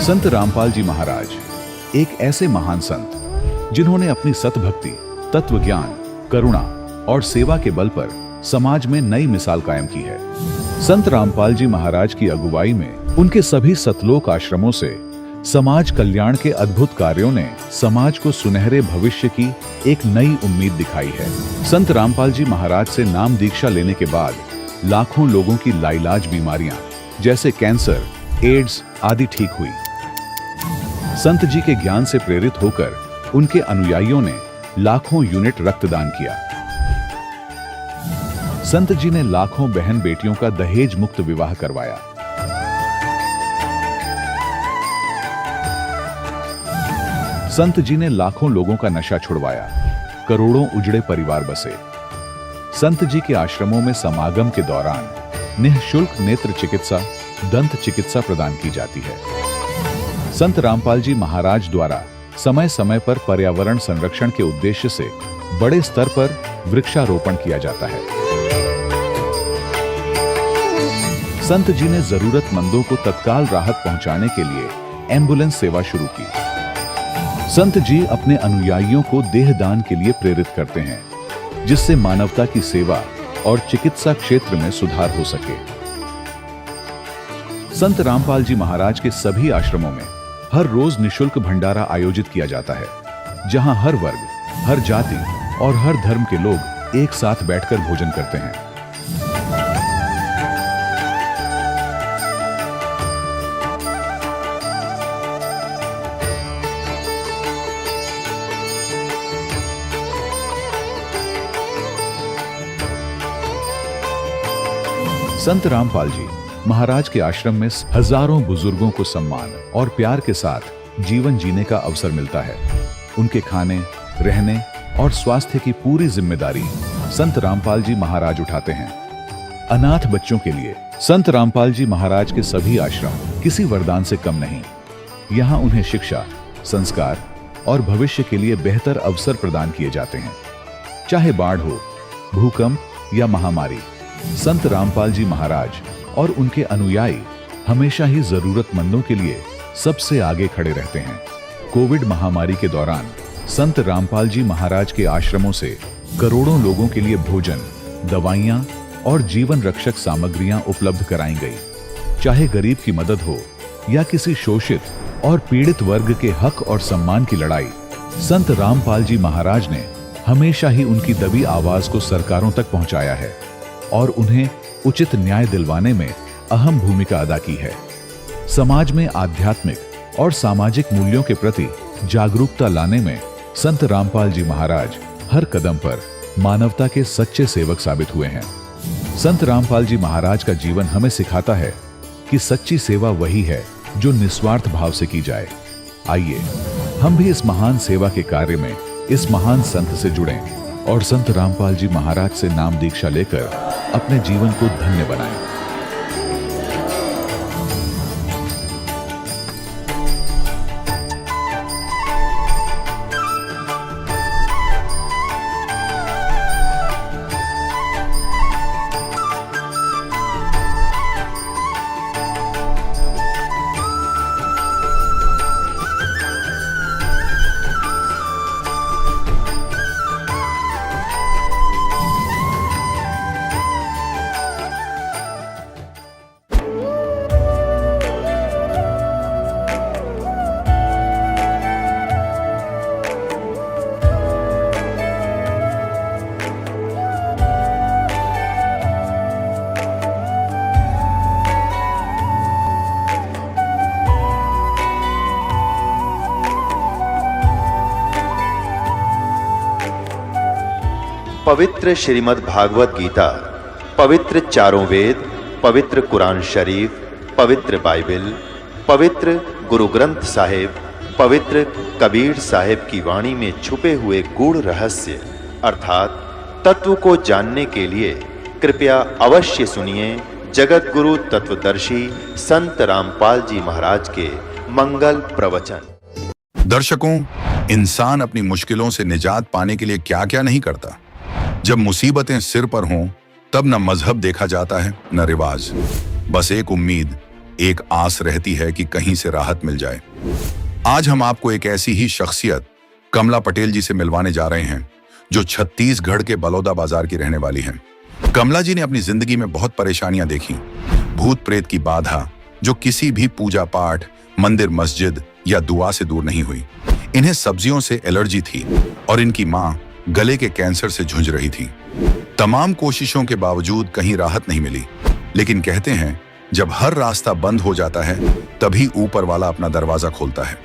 संत रामपाल जी महाराज एक ऐसे महान संत जिन्होंने अपनी सतभक्ति, तत्व ज्ञान, करुणा और सेवा के बल पर समाज में नई मिसाल कायम की है। संत रामपाल जी महाराज की अगुवाई में उनके सभी सतलोक आश्रमों से समाज कल्याण के अद्भुत कार्यों ने समाज को सुनहरे भविष्य की एक नई उम्मीद दिखाई है। संत रामपाल जी महाराज से नाम दीक्षा लेने के बाद लाखों लोगों की लाइलाज बीमारियां जैसे कैंसर, एड्स आदि ठीक हुई। संत जी के ज्ञान से प्रेरित होकर उनके अनुयायियों ने लाखों यूनिट रक्तदान किया। संत जी ने लाखों बहन बेटियों का दहेज मुक्त विवाह करवाया। संत जी ने लाखों लोगों का नशा छुड़वाया, करोड़ों उजड़े परिवार बसे। संत जी के आश्रमों में समागम के दौरान निःशुल्क नेत्र चिकित्सा, दंत चिकित्सा प्रदान की जाती है। संत रामपाल जी महाराज द्वारा समय समय पर पर्यावरण संरक्षण के उद्देश्य से बड़े स्तर पर वृक्षारोपण किया जाता है। संत जी ने जरूरतमंदों को तत्काल राहत पहुंचाने के लिए एम्बुलेंस सेवा शुरू की। संत जी अपने अनुयायियों को देहदान के लिए प्रेरित करते हैं, जिससे मानवता की सेवा और चिकित्सा क्षेत्र में सुधार हो सके। संत रामपाल जी महाराज के सभी आश्रमों में हर रोज निःशुल्क भंडारा आयोजित किया जाता है, जहां हर वर्ग, हर जाति और हर धर्म के लोग एक साथ बैठकर भोजन करते हैं। संत रामपाल जी महाराज के आश्रम में हजारों बुजुर्गों को सम्मान और प्यार के साथ जीवन जीने का अवसर मिलता है। उनके खाने, रहने और स्वास्थ्य की पूरी जिम्मेदारी संत रामपाल जी महाराज उठाते हैं। अनाथ बच्चों के लिए संत रामपाल जी महाराज के सभी आश्रम किसी वरदान से कम नहीं। यहाँ उन्हें शिक्षा, संस्कार और भविष्य के लिए बेहतर अवसर प्रदान किए जाते हैं। चाहे बाढ़ हो, भूकंप या महामारी, संत रामपाल जी महाराज और उनके अनुयायी हमेशा ही जरूरतमंदों के लिए सबसे आगे खड़े रहते हैं। कोविड महामारी के दौरान संत रामपाल जी महाराज के आश्रमों से करोड़ों लोगों के लिए भोजन, दवाइयां और जीवन रक्षक सामग्रियां उपलब्ध कराई गई। चाहे गरीब की मदद हो या किसी शोषित और पीड़ित वर्ग के हक और सम्मान की लड़ाई, संत रामपाल जी महाराज ने हमेशा ही उनकी दबी आवाज को सरकारों तक पहुंचाया है और उन्हें उचित न्याय दिलवाने में अहम भूमिका अदा की है। समाज में आध्यात्मिक और सामाजिक मूल्यों के प्रति जागरूकता लाने में संत रामपाल जी महाराज हर कदम पर मानवता के सच्चे सेवक साबित हुए हैं। संत रामपाल जी महाराज का जीवन हमें सिखाता है कि सच्ची सेवा वही है जो निस्वार्थ भाव से की जाए। आइए हम भी इस महान सेवा के कार्य में इस महान संत से जुड़ें और संत रामपाल जी महाराज से नाम दीक्षा लेकर अपने जीवन को धन्य बनाएं। पवित्र श्रीमद् भागवत गीता, पवित्र चारों वेद, पवित्र कुरान शरीफ, पवित्र बाइबल, पवित्र गुरु ग्रंथ साहिब, पवित्र कबीर साहिब की वाणी में छुपे हुए गूढ़ रहस्य अर्थात तत्व को जानने के लिए कृपया अवश्य सुनिए जगत गुरु तत्वदर्शी संत रामपाल जी महाराज के मंगल प्रवचन। दर्शकों, इंसान अपनी मुश्किलों से निजात पाने के लिए क्या क्या नहीं करता। जब मुसीबतें सिर पर हों तब न मजहब देखा जाता है न रिवाज, बस एक उम्मीद एक आस रहती है कि कहीं से राहत मिल जाए। आज हम आपको एक ऐसी ही शख्सियत कमला पटेल जी से मिलवाने जा रहे हैं, जो छत्तीसगढ़ के बलौदा बाजार की रहने वाली हैं। कमला जी ने अपनी जिंदगी में बहुत परेशानियां देखी, भूत प्रेत की बाधा जो किसी भी पूजा पाठ, मंदिर मस्जिद या दुआ से दूर नहीं हुई। इन्हें सब्जियों से एलर्जी थी और इनकी मां गले के कैंसर से जूझ रही थी। तमाम कोशिशों के बावजूद कहीं राहत नहीं मिली, लेकिन कहते हैं जब हर रास्ता बंद हो जाता है तभी ऊपर वाला अपना दरवाजा खोलता है।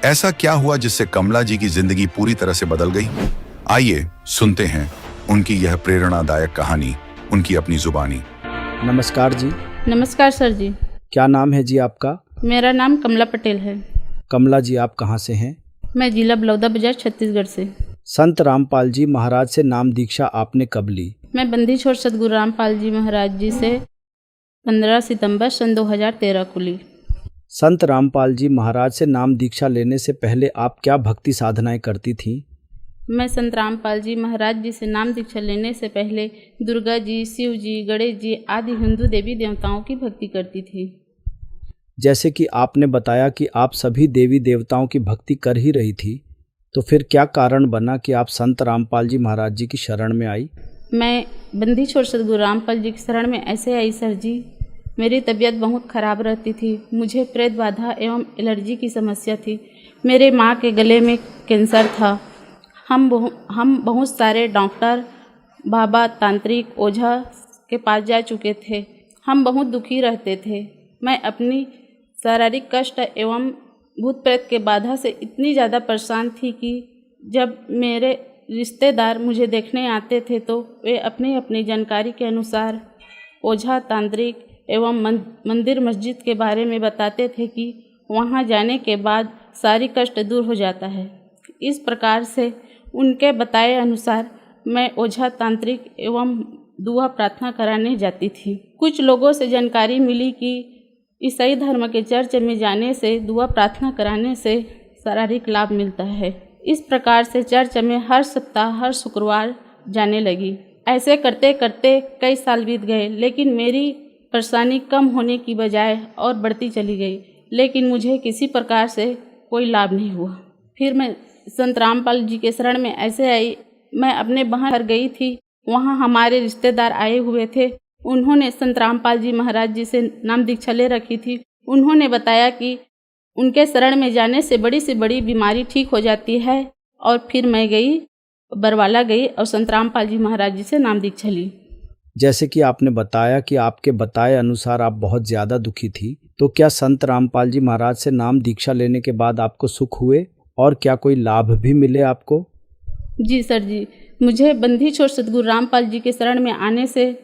ऐसा क्या हुआ जिससे कमला जी की जिंदगी पूरी तरह से बदल गई? आइए सुनते हैं उनकी यह प्रेरणादायक कहानी, उनकी अपनी जुबानी। नमस्कार जी। नमस्कार सर जी। क्या नाम है जी आपका? मेरा नाम कमला पटेल है। कमला जी, आप कहाँ से हैं? मैं जिला बलौदा बाजार छत्तीसगढ़ से। संत रामपाल जी महाराज से नाम दीक्षा आपने कब ली? मैं बंदी छोड़ सतगुरु रामपाल जी महाराज जी से 15 सितंबर सन 2013 को ली। संत रामपाल जी महाराज से नाम दीक्षा लेने से पहले आप क्या भक्ति साधनाएं करती थीं? मैं संत रामपाल जी महाराज जी से नाम दीक्षा लेने से पहले दुर्गा जी, शिव जी, गणेश जी आदि हिंदू देवी देवताओं की भक्ति करती थी। जैसे कि आपने बताया कि आप सभी देवी देवताओं की भक्ति कर ही रही थी, तो फिर क्या कारण बना कि आप संत रामपाल जी महाराज जी की शरण में आई? मैं बंदी छोड़ सतगुरु रामपाल जी की शरण में ऐसे आई सर जी, मेरी तबीयत बहुत ख़राब रहती थी। मुझे प्रेत बाधा एवं एलर्जी की समस्या थी। मेरे माँ के गले में कैंसर था। हम बहुत सारे डॉक्टर, बाबा, तांत्रिक, ओझा के पास जा चुके थे। हम बहुत दुखी रहते थे। मैं अपनी शारीरिक कष्ट एवं भूत प्रेत के बाधा से इतनी ज़्यादा परेशान थी कि जब मेरे रिश्तेदार मुझे देखने आते थे तो वे अपनी अपनी जानकारी के अनुसार ओझा, तांत्रिक एवं मंदिर मस्जिद के बारे में बताते थे कि वहाँ जाने के बाद सारी कष्ट दूर हो जाता है। इस प्रकार से उनके बताए अनुसार मैं ओझा, तांत्रिक एवं दुआ प्रार्थना कराने जाती थी। कुछ लोगों से जानकारी मिली कि ईसाई धर्म के चर्च में जाने से, दुआ प्रार्थना कराने से शारीरिक लाभ मिलता है। इस प्रकार से चर्च में हर सप्ताह, हर शुक्रवार जाने लगी। ऐसे करते करते कई साल बीत गए, लेकिन मेरी परेशानी कम होने की बजाय और बढ़ती चली गई, लेकिन मुझे किसी प्रकार से कोई लाभ नहीं हुआ। फिर मैं संत रामपाल जी के शरण में ऐसे आई, मैं अपने बहन घर गई थी। वहाँ हमारे रिश्तेदार आए हुए थे। उन्होंने संत रामपाल जी महाराज जी से नाम दीक्षा ले रखी थी। उन्होंने बताया कि उनके शरण में जाने से बड़ी से बड़ी बीमारी ठीक हो जाती है। और फिर मैं गई, बरवाला गई और संत रामपाल जी महाराज जी से नाम दीक्षा ली। जैसे कि आपने बताया कि आपके बताए अनुसार आप बहुत ज़्यादा दुखी थी, तो क्या संत रामपाल जी महाराज से नाम दीक्षा लेने के बाद आपको सुख हुए और क्या कोई लाभ भी मिले आपको? जी सर जी, मुझे बंदी छोड़ सतगुरु रामपाल जी के शरण में आने से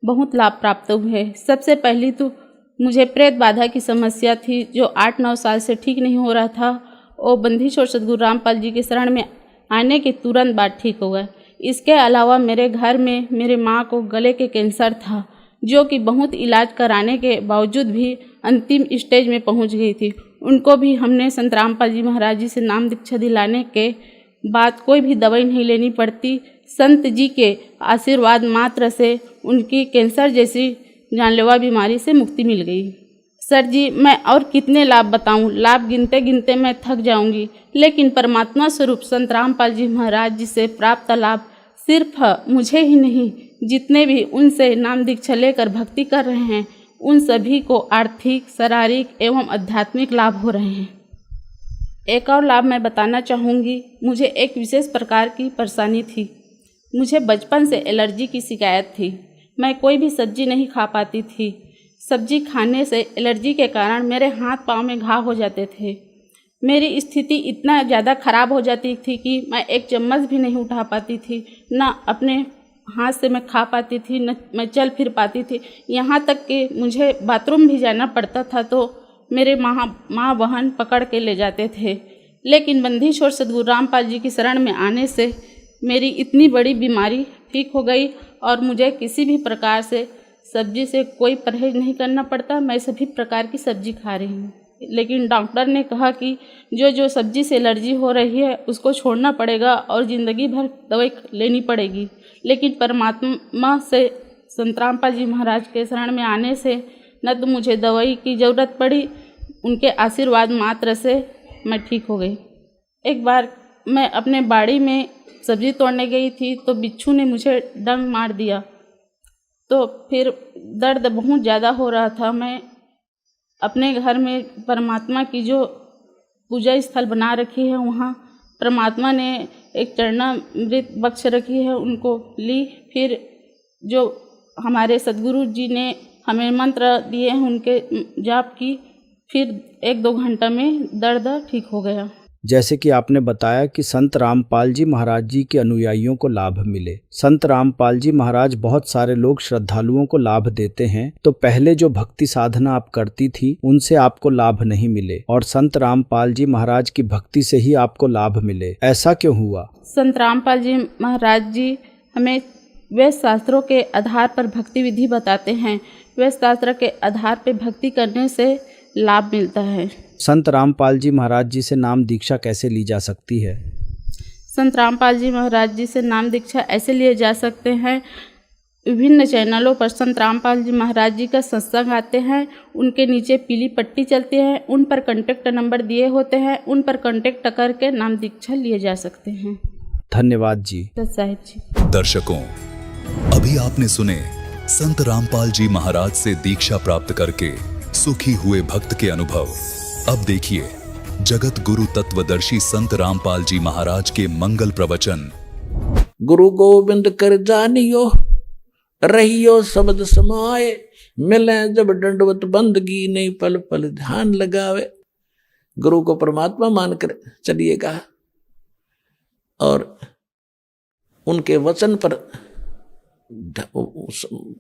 बहुत लाभ प्राप्त हुए। सबसे पहली तो मुझे प्रेत बाधा की समस्या थी जो 8-9 साल से ठीक नहीं हो रहा था, और बंदी छोड़ सतगुरु रामपाल जी के शरण में आने के तुरंत बाद ठीक हो गया। इसके अलावा मेरे घर में मेरे माँ को गले के कैंसर था, जो कि बहुत इलाज कराने के बावजूद भी अंतिम स्टेज में पहुँच गई थी। उनको भी हमने संत रामपाल जी महाराज जी से नाम दीक्षा दिलाने के बाद कोई भी दवाई नहीं लेनी पड़ती। संत जी के आशीर्वाद मात्र से उनकी कैंसर जैसी जानलेवा बीमारी से मुक्ति मिल गई। सर जी, मैं और कितने लाभ बताऊं, लाभ गिनते गिनते मैं थक जाऊंगी, लेकिन परमात्मा स्वरूप संत रामपाल जी महाराज जी से प्राप्त लाभ सिर्फ मुझे ही नहीं, जितने भी उनसे नाम दीक्षा लेकर भक्ति कर रहे हैं उन सभी को आर्थिक, शारीरिक एवं आध्यात्मिक लाभ हो रहे हैं। एक और लाभ मैं बताना चाहूँगी। मुझे एक विशेष प्रकार की परेशानी थी। मुझे बचपन से एलर्जी की शिकायत थी। मैं कोई भी सब्जी नहीं खा पाती थी। सब्जी खाने से एलर्जी के कारण मेरे हाथ पाँव में घाव हो जाते थे। मेरी स्थिति इतना ज़्यादा ख़राब हो जाती थी कि मैं एक चम्मच भी नहीं उठा पाती थी, ना अपने हाथ से मैं खा पाती थी, न मैं चल फिर पाती थी। यहाँ तक कि मुझे बाथरूम भी जाना पड़ता था तो मेरे माँ बहन पकड़ के ले जाते थे। लेकिन बंदी छोड़ सतगुरु रामपाल जी की शरण में आने से मेरी इतनी बड़ी बीमारी ठीक हो गई और मुझे किसी भी प्रकार से सब्जी से कोई परहेज नहीं करना पड़ता। मैं सभी प्रकार की सब्जी खा रही हूँ, लेकिन डॉक्टर ने कहा कि जो सब्जी से एलर्जी हो रही है उसको छोड़ना पड़ेगा और ज़िंदगी भर दवाई लेनी पड़ेगी। लेकिन परमात्मा से संत रामपाल जी महाराज के शरण में आने से न तो मुझे दवाई की ज़रूरत पड़ी। उनके आशीर्वाद मात्र से मैं ठीक हो गई। एक बार मैं अपने बाड़ी में सब्ज़ी तोड़ने गई थी तो बिच्छू ने मुझे डंक मार दिया। तो फिर दर्द बहुत ज़्यादा हो रहा था। मैं अपने घर में परमात्मा की जो पूजा स्थल बना रखी है, वहाँ परमात्मा ने एक चरणामृत बख्श रखी है, उनको ली। फिर जो हमारे सदगुरु जी ने हमें मंत्र दिए हैं, उनके जाप की। फिर 1-2 घंटा में दर्द ठीक हो गया। जैसे कि आपने बताया कि संत रामपाल जी महाराज जी के अनुयायियों को लाभ मिले। संत रामपाल जी महाराज बहुत सारे लोग श्रद्धालुओं को लाभ देते हैं, तो पहले जो भक्ति साधना आप करती थी उनसे आपको लाभ नहीं मिले और संत रामपाल जी महाराज की भक्ति से ही आपको लाभ मिले, ऐसा क्यों हुआ? संत रामपाल जी महाराज जी हमें वेद शास्त्रों के आधार पर भक्ति विधि बताते हैं। वेद शास्त्र के आधार पर भक्ति करने से लाभ मिलता है। संत रामपाल जी महाराज जी से नाम दीक्षा कैसे ली जा सकती है? संत रामपाल जी महाराज जी से नाम दीक्षा ऐसे लिए जा सकते हैं, विभिन्न चैनलों पर संत रामपाल जी महाराज जी का सत्संग आते हैं, उनके नीचे पीली पट्टी चलती है, उन पर कॉन्टैक्ट नंबर दिए होते हैं, उन पर कॉन्टैक्ट करके नाम दीक्षा लिए जा सकते हैं। धन्यवाद जी। साहिब जी। दर्शकों, अभी आपने सुने संत रामपाल जी महाराज से दीक्षा प्राप्त करके सुखी हुए भक्त के अनुभव। अब देखिए जगत गुरु तत्वदर्शी संत रामपाल जी महाराज के मंगल प्रवचन। गुरु गोविंद कर जानियो, रहियो शब्द समाए, मिले जब दंडवत बंदगी, नहीं पल पल ध्यान लगावे। गुरु को परमात्मा मानकर चलिएगा और उनके वचन पर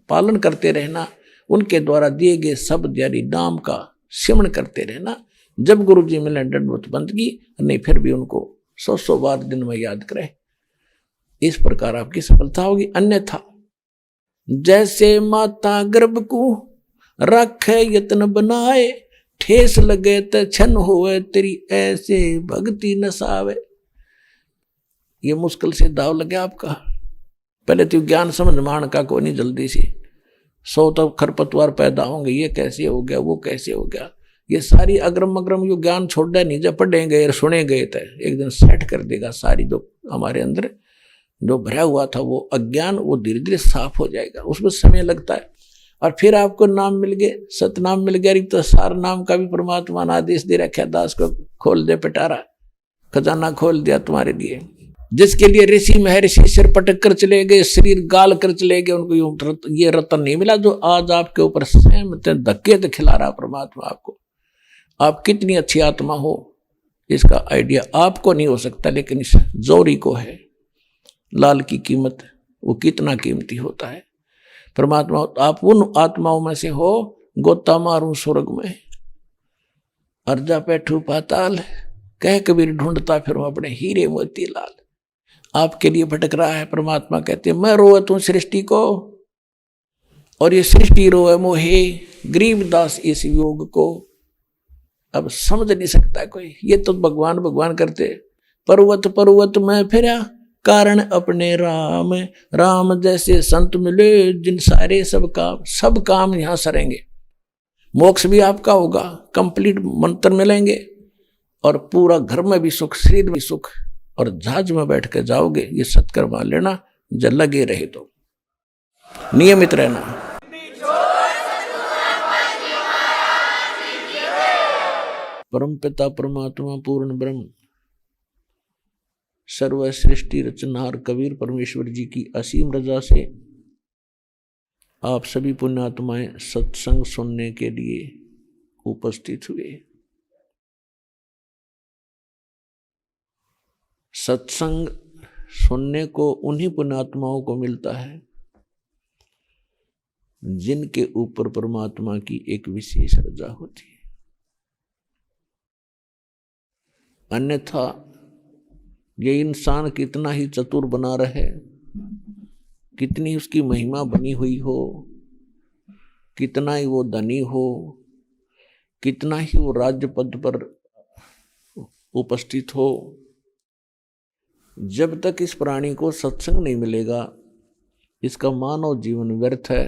पालन करते रहना, उनके द्वारा दिए गए शब्द यानी नाम का सिमरण करते रहना। जब गुरु जी मिले दंडवत बंदगी, नहीं फिर भी उनको 100 बार दिन में याद करें। इस प्रकार आपकी सफलता होगी। अन्यथा जैसे माता गर्भ को रखे यत्न बनाए, ठेस लगे तो छन होए, तेरी ऐसे भक्ति नसावे। ये मुश्किल से दाव लगे आपका। पहले तो ज्ञान समझ मान का कोई नहीं, जल्दी से 100 तो खरपतवार पैदा होंगे, ये कैसे हो गया, वो कैसे हो गया। ये सारी अग्रम अग्रम यो ज्ञान छोड़ नहीं, जब पढ़े गए सुने गए थे एक दिन सेट कर देगा। सारी जो हमारे अंदर जो भरा हुआ था वो अज्ञान, वो धीरे धीरे साफ हो जाएगा, उसमें समय लगता है। और फिर आपको नाम मिल गए, सतनाम मिल गया। तो सार नाम का भी परमात्मा ने आदेश दे रखा, दास को खोल दे पिटारा, खजाना खोल दिया तुम्हारे लिए। जिसके लिए ऋषि महर्षि सिर पटक कर चले गए, शरीर गाल कर चले गए, उनको ये रतन नहीं मिला जो आज आपके ऊपर सहमत धक्के तो खिला रहा परमात्मा आपको। आप कितनी अच्छी आत्मा हो इसका आइडिया आपको नहीं हो सकता, लेकिन इस जोरी को है। लाल की कीमत वो कितना कीमती होता है। परमात्मा आप उन आत्माओं में से हो, गोता मारूं स्वर्ग में, अर्जा बैठू पाताल, कह कबीर ढूंढता फिर अपने हीरे मोती लाल। आपके लिए भटक रहा है। परमात्मा कहते हैं मैं रोए तू सृष्टि को, और ये सृष्टि रोए मोहे, गरीबदास इस योग को। अब समझ नहीं सकता कोई, ये तो भगवान भगवान करते। पर्वत पर्वत में फिरा, कारण अपने राम, राम जैसे संत मिले, जिन सारे सब काम यहां सरेंगे। मोक्ष भी आपका होगा, कंप्लीट मंत्र मिलेंगे, और पूरा घर में भी सुख, शरीर में सुख, और जहाज में बैठ के जाओगे। ये सत्कर मान लेना, जब लगे रहे तो नियमित रहना। परम पिता परमात्मा पूर्ण ब्रह्म सर्व सृष्टि रचनहार कबीर परमेश्वर जी की असीम रजा से आप सभी पुण्यात्माएं सत्संग सुनने के लिए उपस्थित हुए। सत्संग सुनने को उन्हीं पुण्यात्माओं को मिलता है जिनके ऊपर परमात्मा की एक विशेष रजा होती है। अन्यथा ये इंसान कितना ही चतुर बना रहे, कितनी उसकी महिमा बनी हुई हो, कितना ही वो धनी हो, कितना ही वो राज्य पद पर उपस्थित हो, जब तक इस प्राणी को सत्संग नहीं मिलेगा इसका मानव जीवन व्यर्थ है।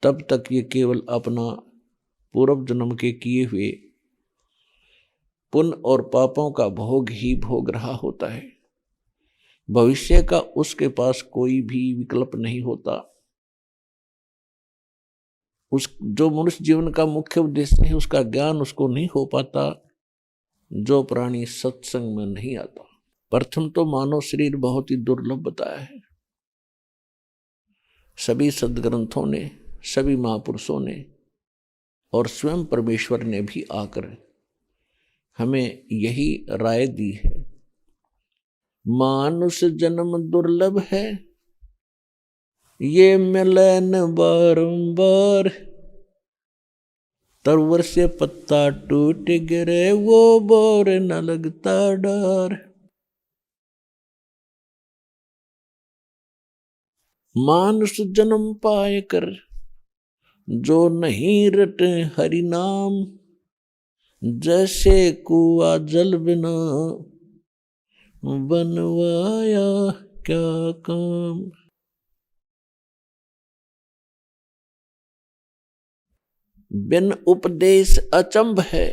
तब तक ये केवल अपना पूर्व जन्म के किए हुए पुण्य और पापों का भोग ही भोग रहा होता है। भविष्य का उसके पास कोई भी विकल्प नहीं होता। उस जो मनुष्य जीवन का मुख्य उद्देश्य है उसका ज्ञान उसको नहीं हो पाता जो प्राणी सत्संग में नहीं आता। प्रथम तो मानव शरीर बहुत ही दुर्लभ बताया है। सभी सदग्रंथों ने, सभी महापुरुषों ने और स्वयं परमेश्वर ने भी आकर हमें यही राय दी है, मानुष जन्म दुर्लभ है, ये मिले न बारंबार, तरवर से पत्ता टूट गिरे वो बोर न लगता डर। मानुष जन्म पाए कर जो नहीं रटे हरि नाम, जैसे कुआ जल बिना बनवाया क्या काम। बिन उपदेश अचंभ है,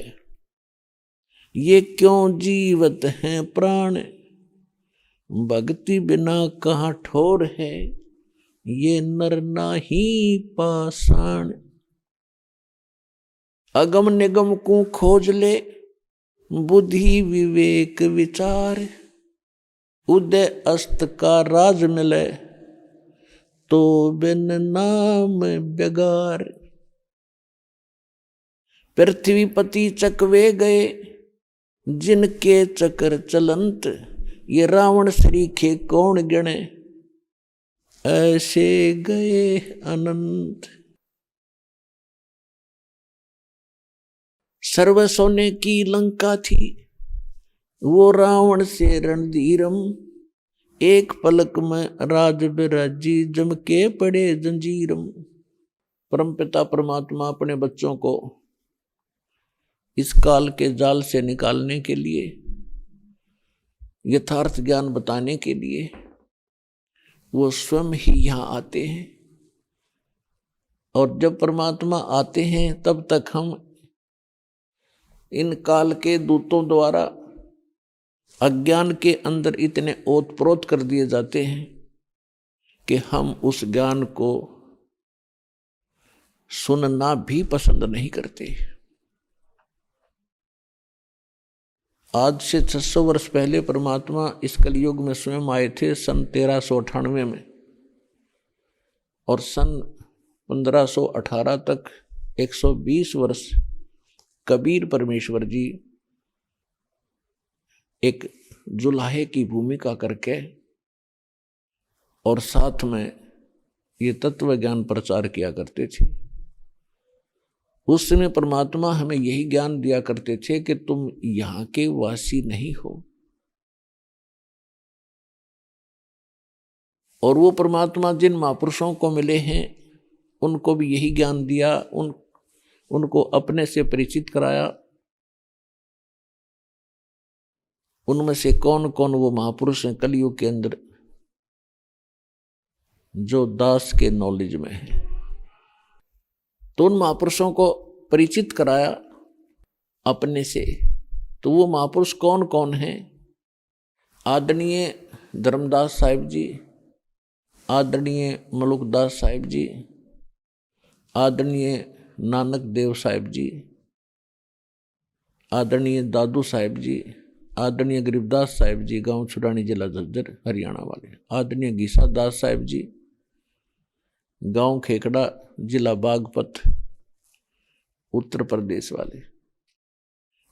ये क्यों जीवत हैं प्राण, भक्ति बिना कहाँ ठोर है, ये नर नाही पाषाण। अगम निगम को खोज ले, बुद्धि विवेक विचार, उदय अस्त का राज मिले, तो बिन नाम बेगार। पृथ्वीपति चकवे गए, जिनके चक्र चलंत, ये रावण श्रीखे कौन गिणे, ऐसे गए अनंत। सर्व सोने की लंका थी, वो रावण से रणधीरम, एक पलक में राज बिराजी, जम के पड़े जंजीरम। परमपिता परमात्मा अपने बच्चों को इस काल के जाल से निकालने के लिए, यथार्थ ज्ञान बताने के लिए वो स्वयं ही यहाँ आते हैं। और जब परमात्मा आते हैं तब तक हम इन काल के दूतों द्वारा अज्ञान के अंदर इतने ओतप्रोत कर दिए जाते हैं कि हम उस ज्ञान को सुनना भी पसंद नहीं करते। आज से 600 वर्ष पहले परमात्मा इस कलयुग में स्वयं आए थे सन 1398 में, और सन 1518 तक 120 वर्ष कबीर परमेश्वर जी एक जुलाहे की भूमिका करके और साथ में ये तत्व ज्ञान प्रचार किया करते थे। उस समय परमात्मा हमें यही ज्ञान दिया करते थे कि तुम यहाँ के वासी नहीं हो। और वो परमात्मा जिन महापुरुषों को मिले हैं उनको भी यही ज्ञान दिया, उनको अपने से परिचित कराया। उनमें से कौन कौन वो महापुरुष हैं कलयुग के अंदर जो दास के नॉलेज में है, तो उन महापुरुषों को परिचित कराया अपने से। तो वो महापुरुष कौन कौन हैं? आदरणीय धर्मदास साहिब जी, आदरणीय मलुकदास साहिब जी, आदरणीय नानक देव साहिब जी, आदरणीय दादू साहिब जी, आदरणीय गरीबदास साहिब जी, गांव छुड़ानी जिला झज्जर हरियाणा वाले, आदरणीय गीसा दास साहिब जी, गांव खेकड़ा जिला बागपत उत्तर प्रदेश वाले,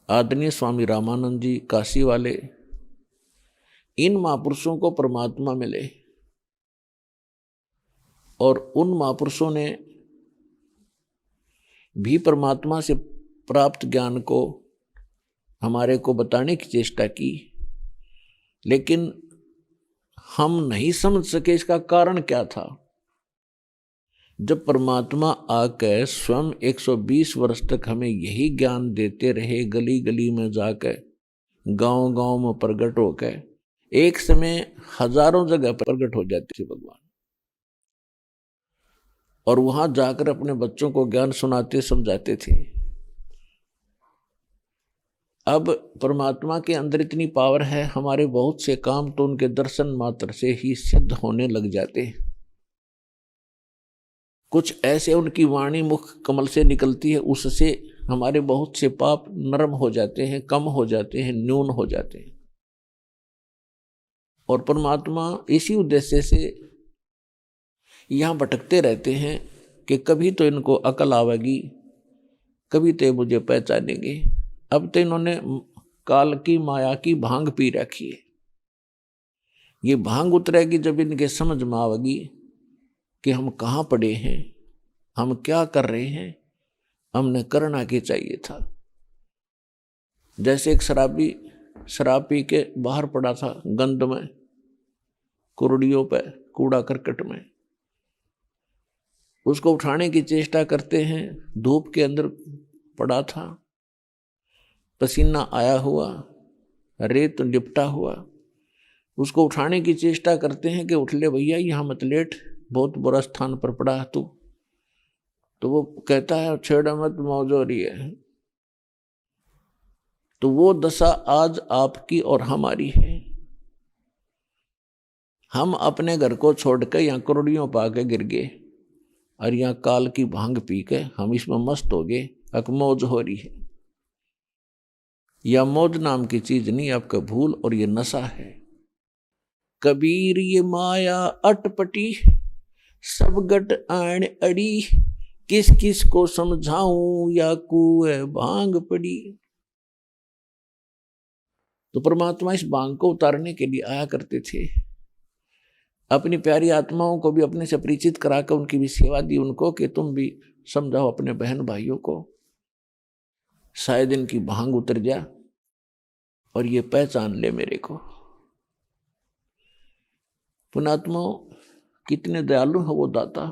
आदरणीय स्वामी रामानंद जी काशी वाले। इन महापुरुषों को परमात्मा मिले और उन महापुरुषों ने भी परमात्मा से प्राप्त ज्ञान को हमारे को बताने की चेष्टा की, लेकिन हम नहीं समझ सके इसका कारण क्या था। जब परमात्मा आकर स्वयं 120 वर्ष तक हमें यही ज्ञान देते रहे, गली गली में जाकर, गांव गांव में प्रकट होकर, एक समय हजारों जगह प्रकट हो जाते थे भगवान। और वहां जाकर अपने बच्चों को ज्ञान सुनाते समझाते थे। अब परमात्मा के अंदर इतनी पावर है, हमारे बहुत से काम तो उनके दर्शन मात्र से ही सिद्ध होने लग जाते हैं। कुछ ऐसे उनकी वाणी मुख कमल से निकलती है, उससे हमारे बहुत से पाप नरम हो जाते हैं, कम हो जाते हैं, न्यून हो जाते हैं। और परमात्मा इसी उद्देश्य से यहाँ भटकते रहते हैं कि कभी तो इनको अकल आवेगी, कभी तो मुझे पहचानेंगे। अब तो इन्होंने काल की माया की भांग पी रखी है। ये भांग उतरेगी जब इनके समझ में आवेगी कि हम कहाँ पड़े हैं, हम क्या कर रहे हैं, हमने करना क्या चाहिए था। जैसे एक शराबी शराब पी के बाहर पड़ा था, गंद में, कुर्डियों पे, कूड़ा करकट में, उसको उठाने की चेष्टा करते हैं, धूप के अंदर पड़ा था, पसीना आया हुआ, रेत लिपटा हुआ, उसको उठाने की चेष्टा करते हैं कि उठ ले भैया, यहाँ मत लेट, बहुत बुरा स्थान पर पड़ा है तू। तो वो कहता है छेड़ा मत, मौज हो रही है। तो वो दशा आज आपकी और हमारी है। हम अपने घर को छोड़कर यहाँ करोड़ियों पा के गिर गए और यहाँ काल की भांग पी के हम इसमें मस्त हो गए, अब मौज हो रही है। यह मौज नाम की चीज नहीं, आपका भूल और ये नशा है। कबीर ये माया अटपटी, सब गट आण अड़ी, किस किस को समझाऊं या कुएं भांग पड़ी। तो परमात्मा इस भांग को उतारने के लिए आया करते थे। अपनी प्यारी आत्माओं को भी अपने से परिचित कराकर उनकी भी सेवा दी उनको कि तुम भी समझाओ अपने बहन भाइयों को, शायद इनकी भांग उतर जा और ये पहचान ले मेरे को। पुणात्मा कितने दयालु है वो दाता।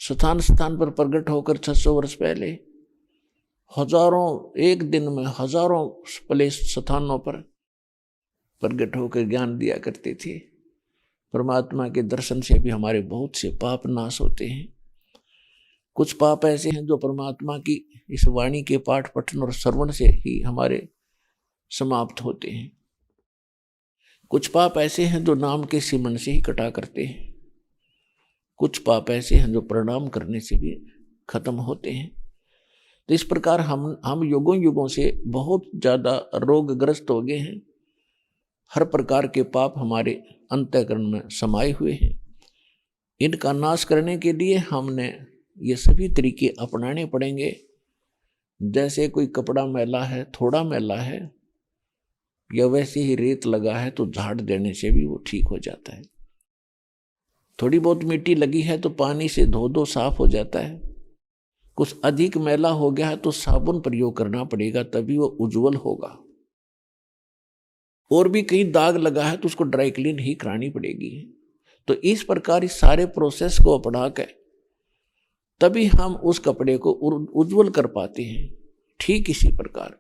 स्थान स्थान पर प्रकट होकर 600 वर्ष पहले हजारों, एक दिन में हजारों प्लेस स्थानों पर प्रकट होकर ज्ञान दिया करते थे। परमात्मा के दर्शन से भी हमारे बहुत से पाप नाश होते हैं। कुछ पाप ऐसे हैं जो परमात्मा की इस वाणी के पाठ पठन और श्रवण से ही हमारे समाप्त होते हैं। कुछ पाप ऐसे हैं जो नाम के सिमरन से ही कटा करते हैं। कुछ पाप ऐसे हैं जो प्रणाम करने से भी खत्म होते हैं। तो इस प्रकार हम युगों युगों से बहुत ज्यादा रोगग्रस्त हो गए हैं। हर प्रकार के पाप हमारे अंतःकरण में समाये हुए हैं। इनका नाश करने के लिए हमने ये सभी तरीके अपनाने पड़ेंगे। जैसे कोई कपड़ा मैला है, थोड़ा मैला है, या वैसे ही रेत लगा है तो झाड़ देने से भी वो ठीक हो जाता है। थोड़ी बहुत मिट्टी लगी है तो पानी से धो दो, साफ हो जाता है। कुछ अधिक मैला हो गया है तो साबुन प्रयोग करना पड़ेगा, तभी वो उज्जवल होगा। और भी कहीं दाग लगा है तो उसको ड्राई क्लीन ही करानी पड़ेगी। तो इस प्रकार इस सारे प्रोसेस को अपना कर तभी हम उस कपड़े को उज्जवल कर पाते हैं। ठीक इसी प्रकार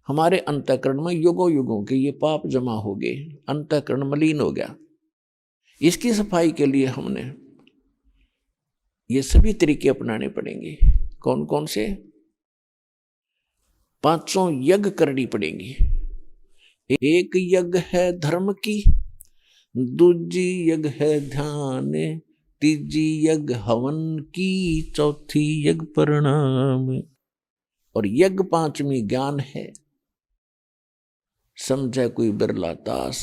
हमारे अंतःकरण में युगों युगों के ये पाप जमा हो गए, अंतःकरण मलिन हो गया। इसकी सफाई के लिए हमने ये सभी तरीके अपनाने पड़ेंगे। कौन कौन से? 500 यज्ञ करनी पड़ेंगी। एक यज्ञ है धर्म की, दूजी यज्ञ है ध्यान, तीजी यज्ञ हवन की, चौथी यज्ञ प्रणाम, और यज्ञ 5वीं ज्ञान है। समझे कोई बिरला दास।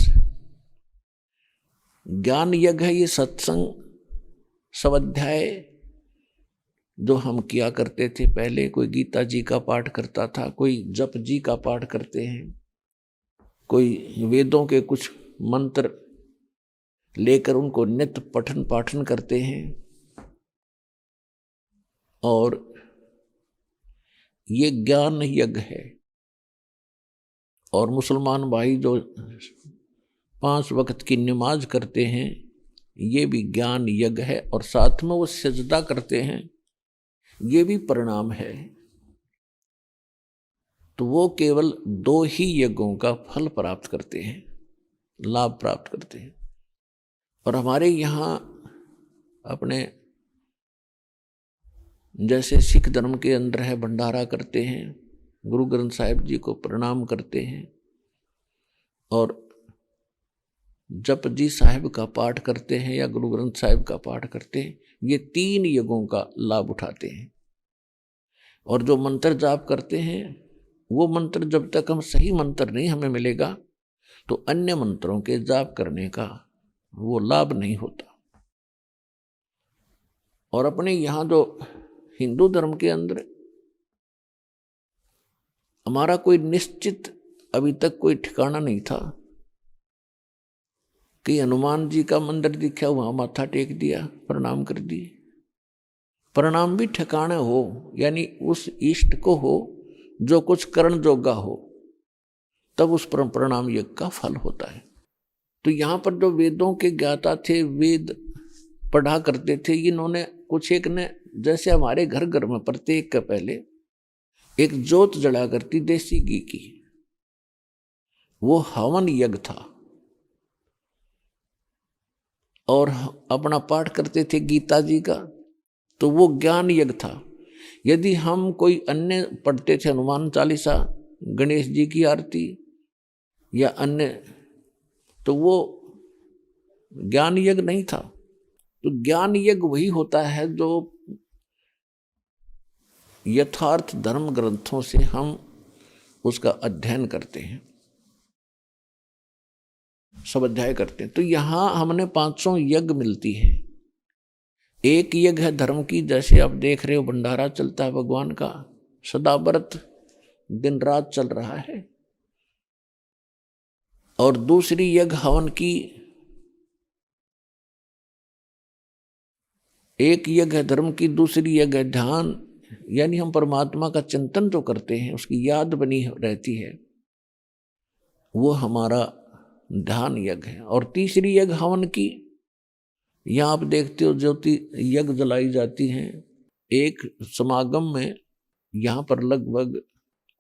ज्ञान यज्ञ है ये सत्संग, स्वाध्याय जो हम किया करते थे पहले। कोई गीता जी का पाठ करता था, कोई जप जी का पाठ करते हैं, कोई वेदों के कुछ मंत्र लेकर उनको नित्य पठन पाठन करते हैं। और ये ज्ञान यज्ञ है। और मुसलमान भाई जो 5 वक्त की नमाज करते हैं, ये भी ज्ञान यज्ञ है। और साथ में वो सजदा करते हैं, ये भी प्रणाम है। तो वो केवल 2 ही यज्ञों का फल प्राप्त करते हैं, लाभ प्राप्त करते हैं। और हमारे यहाँ अपने जैसे सिख धर्म के अंदर है, भंडारा करते हैं, गुरु ग्रंथ साहिब जी को प्रणाम करते हैं और जपजी साहिब का पाठ करते हैं या गुरु ग्रंथ साहिब का पाठ करते हैं। ये 3 यज्ञों का लाभ उठाते हैं। और जो मंत्र जाप करते हैं वो मंत्र जब तक हम सही मंत्र नहीं हमें मिलेगा तो अन्य मंत्रों के जाप करने का वो लाभ नहीं होता। और अपने यहाँ जो हिंदू धर्म के अंदर हमारा कोई निश्चित अभी तक कोई ठिकाना नहीं था कि हनुमान जी का मंदिर दिखा, वहां माथा टेक दिया, प्रणाम कर दिए। प्रणाम भी ठिकाने हो, यानी उस इष्ट को हो जो कुछ करण जोगा हो, तब उस पर प्रणाम यज्ञ का फल होता है। तो यहाँ पर जो वेदों के ज्ञाता थे, वेद पढ़ा करते थे, इन्होंने कुछ एक ने, जैसे हमारे घर घर में प्रत्येक का पहले एक जोत जला करती देसी घी की, वो हवन यज्ञ था। और अपना पाठ करते थे गीता जी का, तो वो ज्ञान यज्ञ था। यदि हम कोई अन्य पढ़ते थे, हनुमान चालीसा, गणेश जी की आरती या अन्य, तो वो ज्ञान यज्ञ नहीं था। तो ज्ञान यज्ञ वही होता है जो यथार्थ धर्म ग्रंथों से हम उसका अध्ययन करते हैं, सब अध्याय करते हैं। तो यहां हमने 500 यज्ञ मिलती है। एक यज्ञ है धर्म की, जैसे आप देख रहे हो भंडारा चलता है भगवान का, सदाव्रत दिन रात चल रहा है। और दूसरी यज्ञ हवन की, एक यज्ञ है धर्म की, दूसरी यज्ञ है ध्यान, यानी हम परमात्मा का चिंतन जो करते हैं उसकी याद बनी रहती है, वो हमारा ध्यान यज्ञ है। और तीसरी यज्ञ हवन की, यहाँ आप देखते हो ज्योति यज्ञ जलाई जाती हैं। एक समागम में यहाँ पर लगभग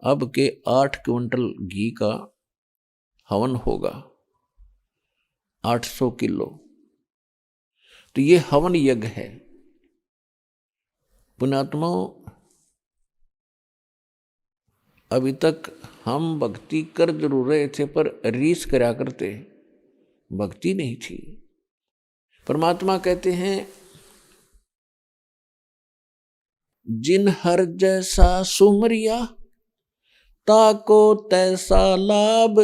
अब के 8 क्विंटल घी का हवन होगा, 800 किलो। तो ये हवन यज्ञ है। पुण्यात्माओं, अभी तक हम भक्ति कर जरूर रहे थे पर रीस करा करते, भक्ति नहीं थी। परमात्मा कहते हैं, जिन हर जैसा सुमरिया ताको तैसा लाभ,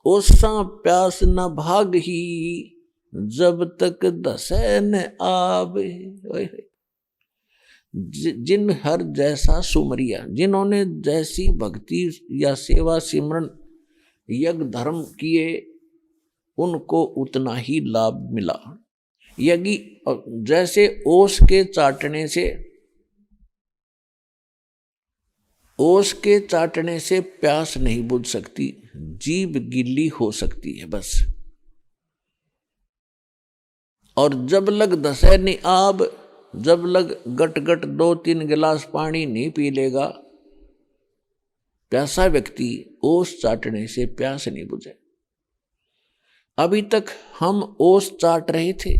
ओसा प्यास न भाग ही जब तक दसै न आब। जिन हर जैसा सुमरिया, जिन्होंने जैसी भक्ति या सेवा सिमरन यज्ञ धर्म किए उनको उतना ही लाभ मिला। यज्ञ जैसे ओस के चाटने से प्यास नहीं बुझ सकती, जीभ गीली हो सकती है बस। और जब लग दसै नि आब, जब लग गट गट 2-3 गिलास पानी नहीं पी लेगा प्यासा व्यक्ति, ओस चाटने से प्यास नहीं बुझे। अभी तक हम ओस चाट रहे थे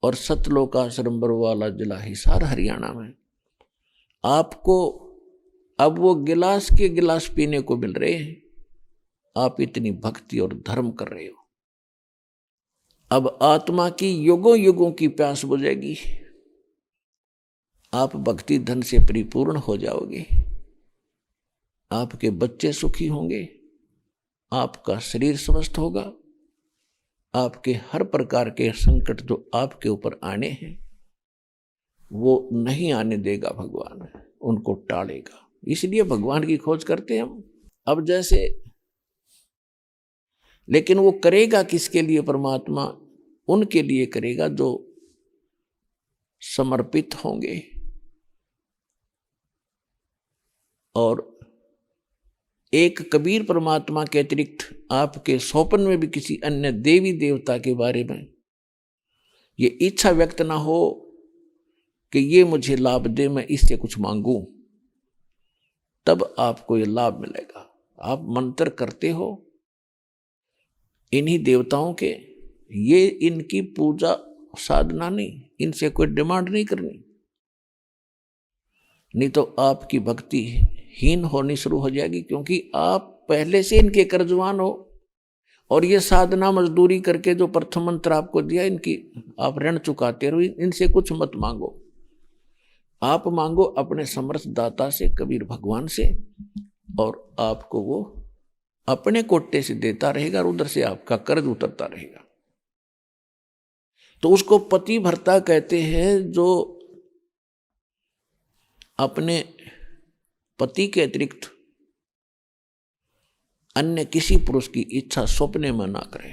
और सतलोकाश्रम बरवाला जिला हिसार हरियाणा में आपको अब वो गिलास के गिलास पीने को मिल रहे हैं। आप इतनी भक्ति और धर्म कर रहे हो, अब आत्मा की युगों युगों की प्यास बुझेगी। आप भक्ति धन से परिपूर्ण हो जाओगे, आपके बच्चे सुखी होंगे, आपका शरीर स्वस्थ होगा, आपके हर प्रकार के संकट जो आपके ऊपर आने हैं वो नहीं आने देगा भगवान, उनको टालेगा। इसलिए भगवान की खोज करते हैं हम। अब जैसे, लेकिन वो करेगा किसके लिए? परमात्मा उनके लिए करेगा जो समर्पित होंगे। और एक कबीर परमात्मा के अतिरिक्त आपके स्वप्न में भी किसी अन्य देवी देवता के बारे में ये इच्छा व्यक्त ना हो कि ये मुझे लाभ दे, मैं इससे कुछ मांगूं, तब आपको ये लाभ मिलेगा। आप मंत्र करते हो इन्हीं देवताओं के, ये इनकी पूजा साधना नहीं, इनसे कोई डिमांड नहीं करनी, नहीं तो आपकी भक्ति हीन होनी शुरू हो जाएगी, क्योंकि आप पहले से इनके कर्जवान हो। और ये साधना मजदूरी करके जो प्रथम मंत्र आपको दिया, इनकी आप ऋण चुकाते रहो, इनसे कुछ मत मांगो। आप मांगो अपने समर्थ दाता से, कबीर भगवान से, और आपको वो अपने कोटे से देता रहेगा और उधर से आपका कर्ज उतरता रहेगा। तो उसको पति भर्ता कहते हैं, जो अपने पति के अतिरिक्त अन्य किसी पुरुष की इच्छा स्वप्ने में ना करे।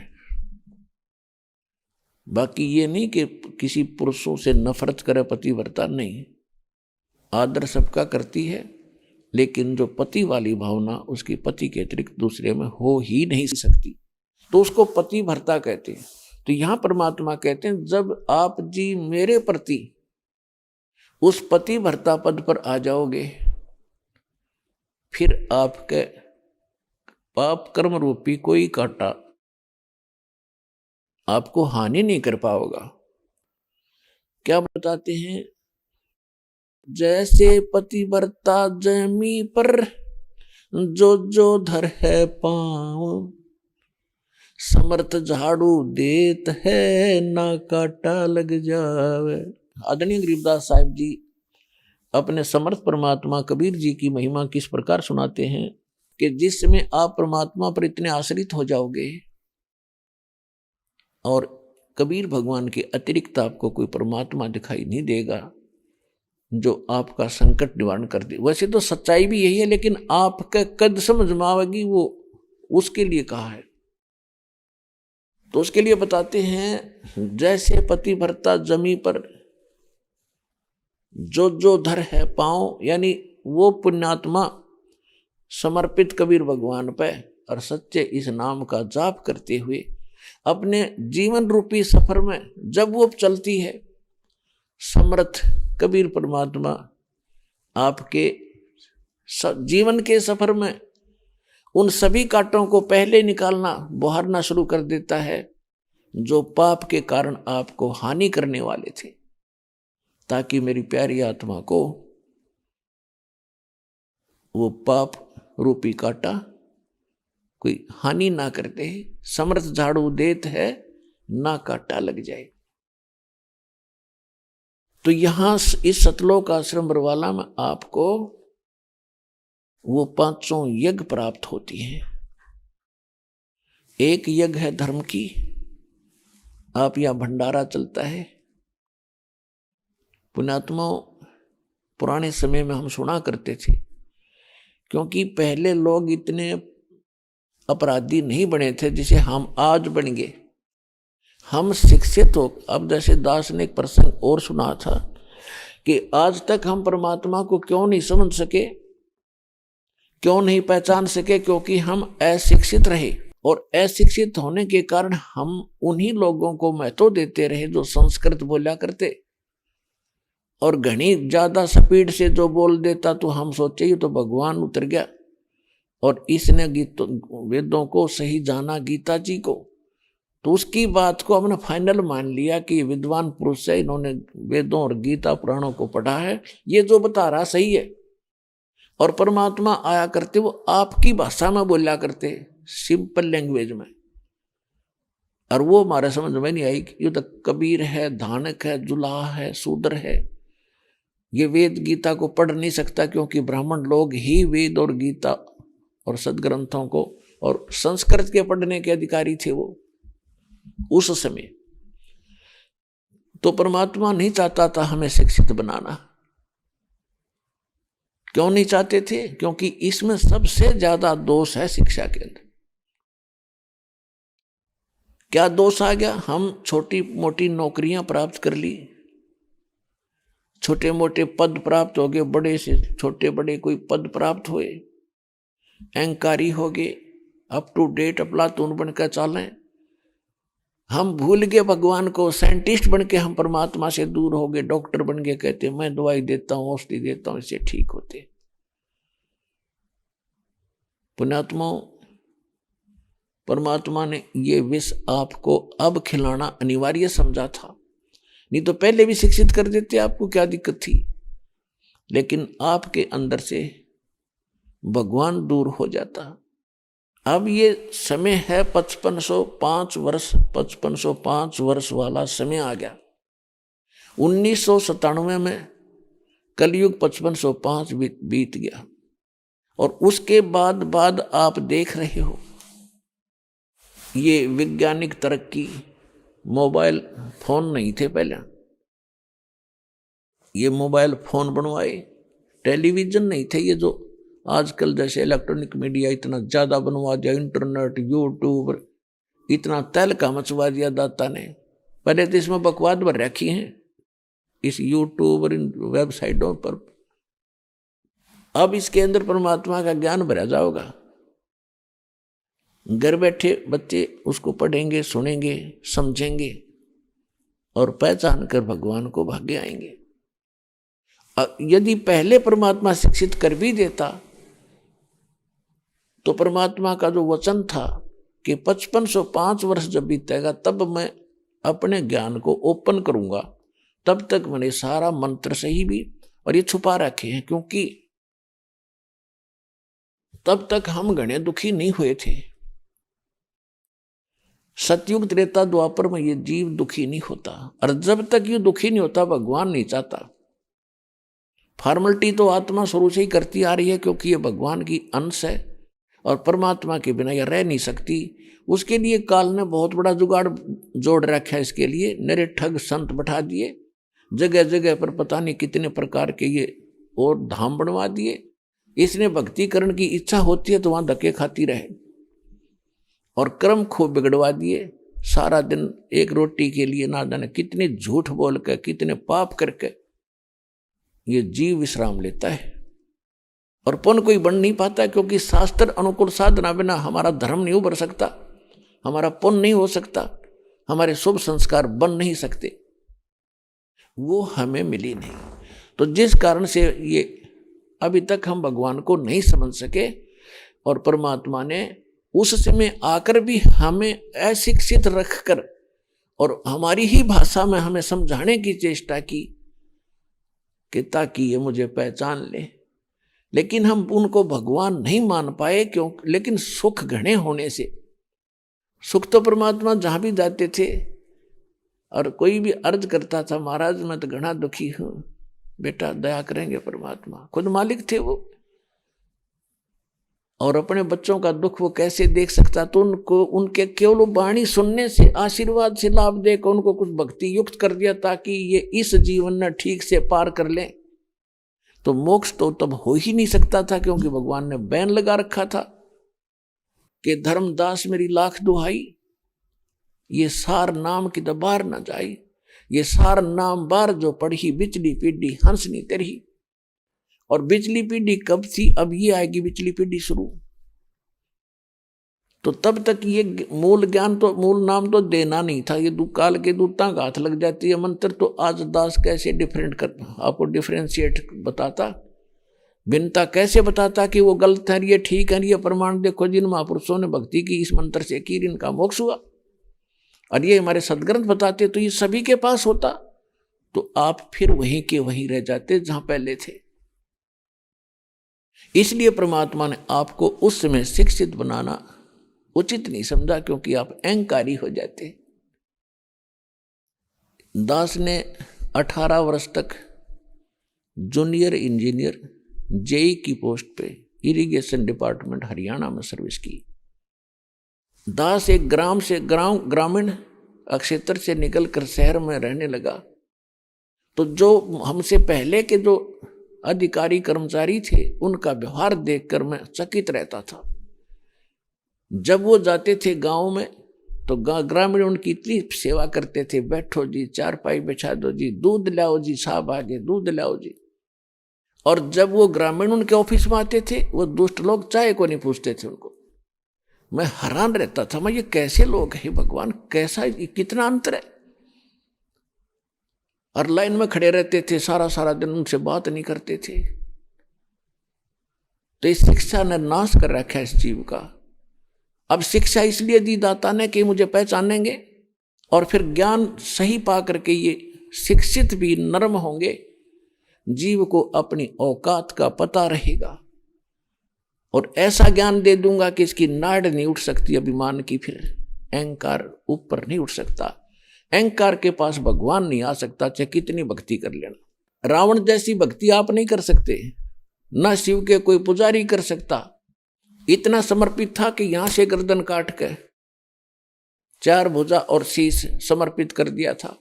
बाकी ये नहीं कि किसी पुरुषों से नफरत करे पतिव्रता, नहीं, आदर सबका करती है, लेकिन जो पति वाली भावना उसकी पति के अतिरिक्त दूसरे में हो ही नहीं सकती, तो उसको पति भर्ता कहते हैं। तो यहां परमात्मा कहते हैं, जब आप जी मेरे प्रति उस पति भर्ता पद पर आ जाओगे, फिर आपके पाप कर्म रूपी कोई कांटा आपको हानि नहीं कर पाओगा। क्या बताते हैं, जैसे पतिव्रता जमी पर जो जो धर है पाँव, समर्थ झाड़ू देत है ना काटा लग जावे। आदरणीय गरीबदास साहिब जी अपने समर्थ परमात्मा कबीर जी की महिमा किस प्रकार सुनाते हैं कि जिस समय आप परमात्मा पर इतने आश्रित हो जाओगे और कबीर भगवान के अतिरिक्त आपको कोई परमात्मा दिखाई नहीं देगा जो आपका संकट निवारण कर दे। वैसे तो सच्चाई भी यही है, लेकिन आपका कद समझ में आवेगी वो उसके लिए कहा है। तो उसके लिए बताते हैं, जैसे पति भर्ता जमी पर जो जो धर है पाँव, यानी वो पुण्यात्मा समर्पित कबीर भगवान पे और सच्चे इस नाम का जाप करते हुए अपने जीवन रूपी सफर में जब वो चलती है, समर्थ कबीर परमात्मा आपके जीवन के सफर में उन सभी कांटों को पहले निकालना, बहारना शुरू कर देता है जो पाप के कारण आपको हानि करने वाले थे, ताकि मेरी प्यारी आत्मा को वो पाप रूपी कांटा कोई हानि ना करते। समर्थ झाड़ू देत है ना कांटा लग जाए। तो यहां इस सतलोक आश्रम बरवाला में आपको वो पांचों यज्ञ प्राप्त होती हैं। एक यज्ञ है धर्म की, आप यहां भंडारा चलता है। पुण्यात्मा पुराने समय में हम सुना करते थे, क्योंकि पहले लोग इतने अपराधी नहीं बने थे जिसे हम आज बन गए। हम शिक्षित हो। अब जैसे दास ने एक प्रसंग और सुना था कि आज तक हम परमात्मा को क्यों नहीं समझ सके, क्यों नहीं पहचान सके, क्योंकि हम अशिक्षित रहे। और अशिक्षित होने के कारण हम उन्हीं लोगों को महत्व देते रहे जो संस्कृत बोला करते, और घनी ज्यादा स्पीड से जो बोल देता तो हम सोचे ये तो भगवान उतर गया, और इसने वेदों को सही जाना, गीता जी को, तो उसकी बात को हमने फाइनल मान लिया कि विद्वान पुरुष है, इन्होंने वेदों और गीता पुराणों को पढ़ा है, ये जो बता रहा सही है। और परमात्मा आया करते वो आपकी भाषा में बोला करते, सिंपल लैंग्वेज में, और वो हमारे समझ में नहीं आई कि ये तो कबीर है, धानक है, जुलाहा है, शूद्र है, ये वेद गीता को पढ़ नहीं सकता, क्योंकि ब्राह्मण लोग ही वेद और गीता और सदग्रंथों को और संस्कृत के पढ़ने के अधिकारी थे वो उस समय। तो परमात्मा नहीं चाहता था हमें शिक्षित बनाना। क्यों नहीं चाहते थे? क्योंकि इसमें सबसे ज्यादा दोष है शिक्षा के अंदर। क्या दोष आ गया? हम छोटी मोटी नौकरियां प्राप्त कर ली, छोटे मोटे पद प्राप्त हो गए, बड़े से छोटे बड़े कोई पद प्राप्त हुए, अहंकारी हो गए, अप टू डेट अप्लातून बनकर चालें। हम भूल गए भगवान को, साइंटिस्ट बन के हम परमात्मा से दूर हो गए, डॉक्टर बन गए, कहते मैं दवाई देता हूं, औषधि देता हूं, इससे ठीक होते। पुण्यात्मा, परमात्मा ने ये विष आपको अब खिलाना अनिवार्य समझा था, नहीं तो पहले भी शिक्षित कर देते, आपको क्या दिक्कत थी। लेकिन आपके अंदर से भगवान दूर हो जाता। अब ये समय है 5505 वर्ष, 5505 वर्ष वाला समय आ गया। 1997 में कलयुग 5505 बीत गया, और उसके बाद आप देख रहे हो ये वैज्ञानिक तरक्की। मोबाइल फोन नहीं थे पहले, ये मोबाइल फोन बनवाए। टेलीविजन नहीं थे, ये जो आजकल जैसे इलेक्ट्रॉनिक मीडिया इतना ज़्यादा बनवा दिया, इंटरनेट, यूट्यूब, इतना तहलका मचवा दिया दाता ने। पहले तो इसमें बकवाद भर रखी हैं इस यूट्यूब और इन वेबसाइटों पर। अब इसके अंदर परमात्मा का ज्ञान भरा जाओगा। घर बैठे बच्चे उसको पढ़ेंगे, सुनेंगे, समझेंगे और पहचान कर भगवान को भागे आएंगे। यदि पहले परमात्मा शिक्षित कर भी देता तो परमात्मा का जो वचन था कि 5505 वर्ष जब बीतेगा तब मैं अपने ज्ञान को ओपन करूंगा, तब तक मैंने सारा मंत्र सही भी और ये छुपा रखे हैं, क्योंकि तब तक हम घने दुखी नहीं हुए थे। सतयुग त्रेता द्वापर में ये जीव दुखी नहीं होता, और जब तक ये दुखी नहीं होता भगवान नहीं चाहता। फॉर्मलिटी तो आत्मा शुरू से ही करती आ रही है, क्योंकि ये भगवान की अंश है और परमात्मा के बिना यह रह नहीं सकती। उसके लिए काल ने बहुत बड़ा जुगाड़ जोड़ रखा है। इसके लिए नरे ठग संत बैठा दिए, जगह जगह पर पता नहीं कितने प्रकार के ये और धाम बनवा दिए। इसने भक्ति करने की इच्छा होती है तो वहां धक्के खाती रहे, और कर्म खूब बिगड़वा दिए। सारा दिन एक रोटी के लिए ना जाने कितने झूठ बोल कर, कितने पाप करके ये जीव विश्राम लेता है, और पुण्य कोई बन नहीं पाता, क्योंकि शास्त्र अनुकूल साधना बिना हमारा धर्म नहीं उभर सकता, हमारा पुण्य नहीं हो सकता, हमारे शुभ संस्कार बन नहीं सकते, वो हमें मिली नहीं। तो जिस कारण से ये अभी तक हम भगवान को नहीं समझ सके, और परमात्मा ने उस समय आकर भी हमें अशिक्षित रखकर और हमारी ही भाषा में हमें समझाने की चेष्टा की कि ताकि ये मुझे पहचान ले। लेकिन हम उनको भगवान नहीं मान पाए, क्यों? लेकिन सुख घने होने से, सुख तो परमात्मा जहां भी जाते थे, और कोई भी अर्ज करता था महाराज मैं तो घना दुखी हूं, बेटा दया करेंगे परमात्मा, खुद मालिक थे वो, और अपने बच्चों का दुख वो कैसे देख सकता। तो उनको उनके केवल वाणी सुनने से, आशीर्वाद से लाभ देकर उनको कुछ भक्ति युक्त कर दिया, ताकि ये इस जीवन में ठीक से पार कर लें। तो मोक्ष तो तब हो ही नहीं सकता था, क्योंकि भगवान ने बैन लगा रखा था कि धर्मदास मेरी लाख दुहाई, ये सार नाम की दबार न जाई, ये सार नाम बार जो पढ़ी बिचली पीढ़ी हंस नहीं तेरी। और बिचली पीढ़ी कब थी? अब ये आएगी बिचली पीढ़ी शुरू। तो तब तक ये मूल ज्ञान तो, मूल नाम तो देना नहीं था। ये काल के दूतां का हाथ लग जाती है मंत्र। तो आज दास कैसे डिफरेंट कर, आपको डिफरेंशिएट बताता, भिन्नता कैसे बताता कि वो गलत है, ये ठीक है, ये प्रमाण देखो जिन महापुरुषों ने भक्ति की इस मंत्र से की, इनका मोक्ष हुआ। और ये हमारे सदग्रंथ बताते तो ये सभी के पास होता, तो आप फिर वहीं के वहीं रह जाते जहां पहले थे। इसलिए परमात्मा ने आपको उस समय शिक्षित बनाना उचित नहीं समझा, क्योंकि आप अहंकारी हो जाते। दास ने 18 वर्ष तक जूनियर इंजीनियर जेई की पोस्ट पे इरिगेशन डिपार्टमेंट हरियाणा में सर्विस की। दास एक ग्रामीण क्षेत्र से निकलकर शहर में रहने लगा। तो जो हमसे पहले के जो अधिकारी कर्मचारी थे उनका व्यवहार देखकर मैं चकित रहता था। जब वो जाते थे गांव में तो ग्रामीण उनकी इतनी सेवा करते थे, बैठो जी, चारपाई बिछा दो जी, दूध लाओ जी, साहब आगे दूध लाओ जी। और जब वो ग्रामीण उनके ऑफिस में आते थे, वो दुष्ट लोग चाय को नहीं पूछते थे उनको। मैं हैरान रहता था, मैं ये कैसे लोग हैं भगवान, कैसा कितना अंतर है। और लाइन में खड़े रहते थे, सारा दिन उनसे बात नहीं करते थे। तो इस शिक्षा ने नाश कर रखा है इस जीव का। अब शिक्षा इसलिए दी दाता ने कि मुझे पहचानेंगे, और फिर ज्ञान सही पा करके ये शिक्षित भी नर्म होंगे, जीव को अपनी औकात का पता रहेगा, और ऐसा ज्ञान दे दूंगा कि इसकी नाड़ नहीं उठ सकती अभिमान की, फिर अहंकार ऊपर नहीं उठ सकता, अहंकार के पास भगवान नहीं आ सकता, चाहे कितनी भक्ति कर लेना। रावण जैसी भक्ति आप नहीं कर सकते, ना शिव के कोई पुजारी कर सकता। इतना समर्पित था कि यहां से गर्दन काट के 4 भुजा और शीश समर्पित कर दिया था,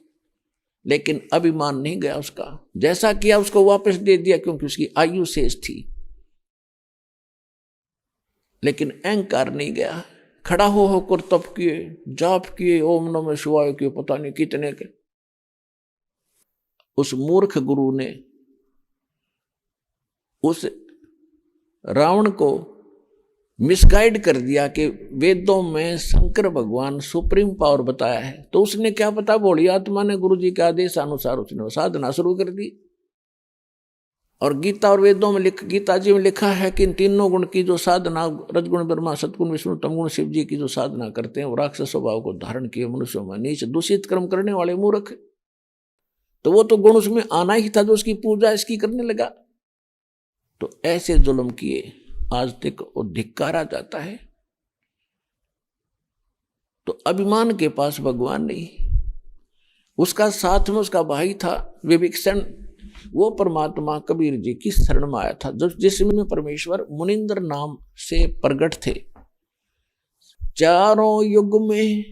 लेकिन अभिमान नहीं गया उसका। जैसा किया उसको वापस दे दिया, क्योंकि उसकी आयु शेष थी, लेकिन अहंकार नहीं गया। खड़ा होकर तप किए, जाप किए, ओम नमः शिवाय किए, पता नहीं कितने के। उस मूर्ख गुरु ने उस रावण को मिसगाइड कर दिया कि वेदों में शंकर भगवान सुप्रीम पावर बताया है, तो उसने क्या पता, भोली आत्मा ने गुरु जी के आदेश अनुसार उसने साधना शुरू कर दी। और गीता और वेदों में गीता जी में लिखा है कि इन तीनों गुण की जो साधना, रजगुण ब्रह्मा, सतगुण विष्णु, तमगुण शिव जी की जो साधना करते हैं, वो राक्षस स्वभाव को धारण किए मनुष्यों में नीच दूषित कर्म करने वाले मूर्ख। तो वो तो गुण उसमें आना ही था, जो उसकी पूजा इसकी करने लगा। तो ऐसे जुल्म किए आज तक वो धिक्कारा जाता है। तो अभिमान के पास भगवान नहीं। उसका साथ में उसका भाई था विभीषण, वो परमात्मा कबीर जी की शरण में आया था, जिसमें परमेश्वर मुनिंद्र नाम से प्रकट थे। चारों युग में